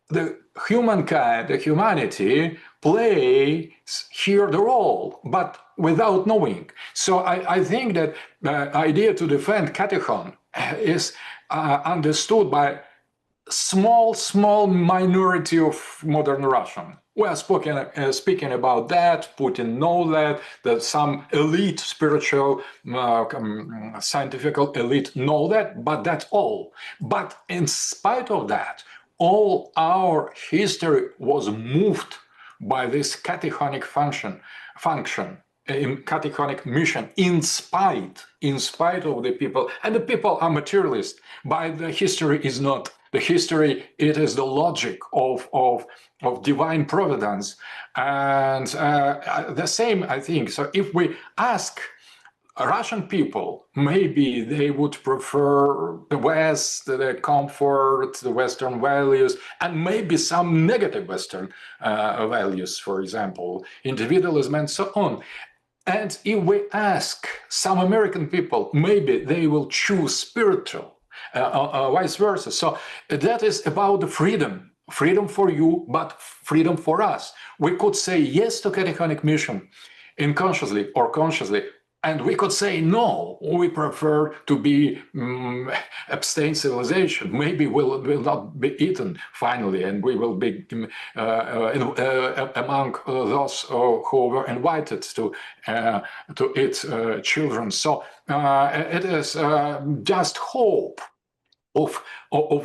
the humanity plays here the role, but without knowing. So I think that the idea to defend Catacon is understood by small minority of modern Russian. We are speaking about that. Putin knows that some elite, spiritual, scientific elite know that, but that's all. But in spite of that, all our history was moved by this cataconic function, cataconic mission, in spite of the people. And the people are materialists, but the history is not. The history, it is the logic of divine providence. And the same, I think. So if we ask Russian people, maybe they would prefer the West, the comfort, the Western values, and maybe some negative Western values, for example, individualism and so on. And if we ask some American people, maybe they will choose spiritual, vice versa. So that is about the freedom for you, but freedom for us. We could say yes to cataconic mission unconsciously or consciously, and we could say no, we prefer to be abstain civilization. Maybe we'll not be eaten finally, and we will be among those who were invited to eat children. So it is just hope of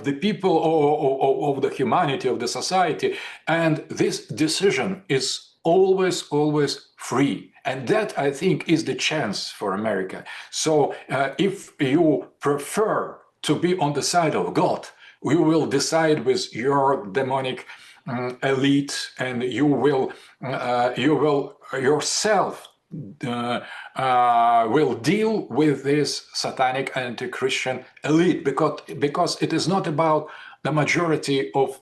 the people, of the humanity, of the society, and this decision is always free. And that, I think, is the chance for America. So if you prefer to be on the side of God, you will decide with your demonic elite, and you will yourself will deal with this satanic anti-Christian elite, because it is not about the majority of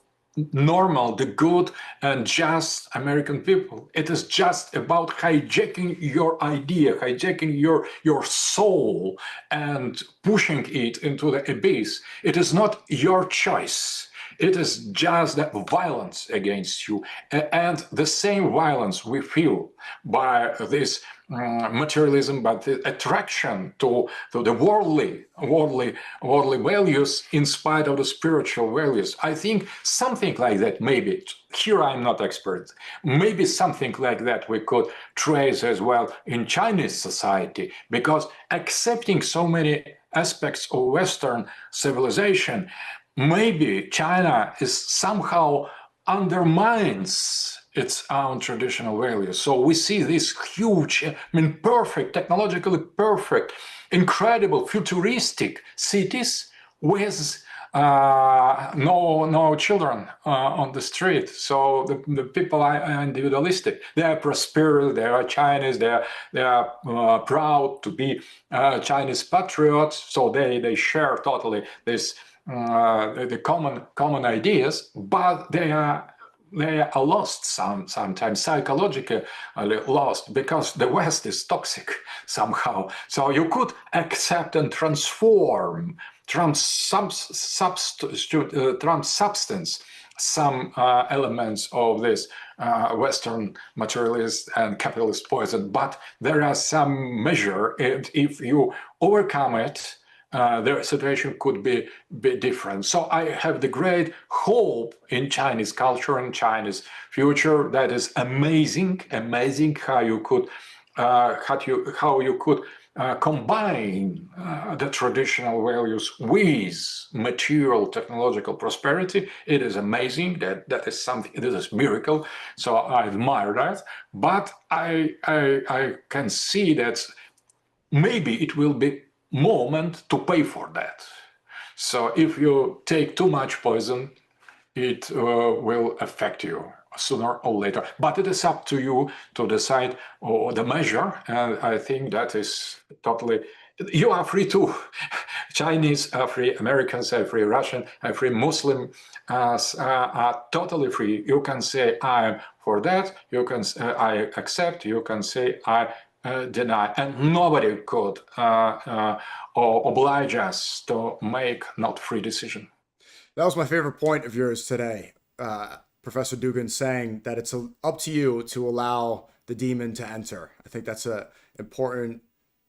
normal, the good and just American people. It is just about hijacking your idea, hijacking your soul and pushing it into the abyss. It is not your choice. It is just the violence against you, and the same violence we feel by this materialism, but the attraction to the worldly values in spite of the spiritual values. I think something like that, maybe, here I'm not expert, maybe something like that we could trace as well in Chinese society, because accepting so many aspects of Western civilization, maybe China is somehow undermines its own traditional values. So we see these huge, perfect, technologically perfect, incredible, futuristic cities with no children on the street. So the people are individualistic. They are prosperous. They are Chinese. They are proud to be Chinese patriots. So they share totally this the common ideas, but they are lost sometimes psychologically lost, because the West is toxic somehow. So you could accept and transform, substance some elements of this Western materialist and capitalist poison, but there are some measure, and if you overcome it, the situation could be different. So I have the great hope in Chinese culture and Chinese future. That is amazing how you could combine the traditional values with material technological prosperity. It is amazing. That is something. It is a miracle. So I admire that. But I can see that maybe it will be moment to pay for that. So if you take too much poison, it will affect you sooner or later. But it is up to you to decide the measure, and I think that is totally. You are free too. Chinese are free, Americans are free, Russian are free, Muslim are totally free. You can say I'm for that. You can say I accept. You can say I deny, and nobody could oblige us to make not free decision. That was my favorite point of yours today, Professor Dugin, saying that it's up to you to allow the demon to enter. I think that's an important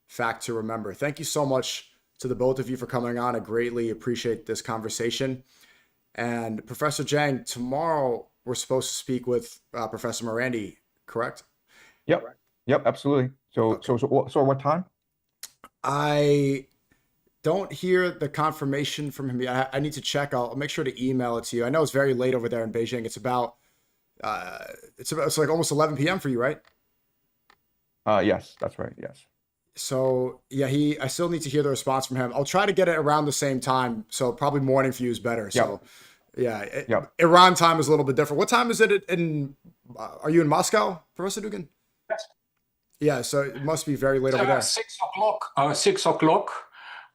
fact to remember. Thank you so much to the both of you for coming on. I greatly appreciate this conversation. And Professor Jiang, tomorrow we're supposed to speak with Professor Morandi, correct? Yep, absolutely. So what time? I don't hear the confirmation from him yet. I need to check. I'll make sure to email it to you. I know it's very late over there in Beijing. It's like almost 11 p.m. for you, right? Yes, that's right. Yes. So yeah, I still need to hear the response from him. I'll try to get it around the same time. So probably morning for you is better. So yeah, Iran time is a little bit different. What time is it in? Are you in Moscow, Professor Dugin? Yes. Yeah, so it must be very late over there. 6 o'clock. 6 o'clock.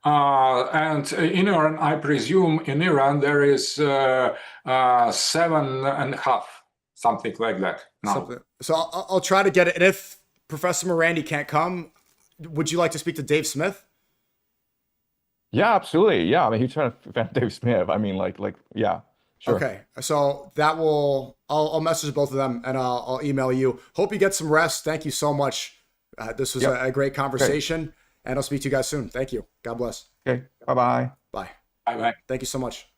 And in Iran, I presume in Iran there is 7.5, something like that. Now. So I'll try to get it. And if Professor Morandi can't come, would you like to speak to Dave Smith? Yeah, absolutely. Yeah, I'm a huge fan of Dave Smith. I mean, yeah. Sure. Okay, so I'll message both of them and I'll email you. Hope you get some rest. Thank you so much. This was a great conversation, and I'll speak to you guys soon. Thank you. God bless. Okay. Bye-bye. Bye. Bye-bye. Thank you so much.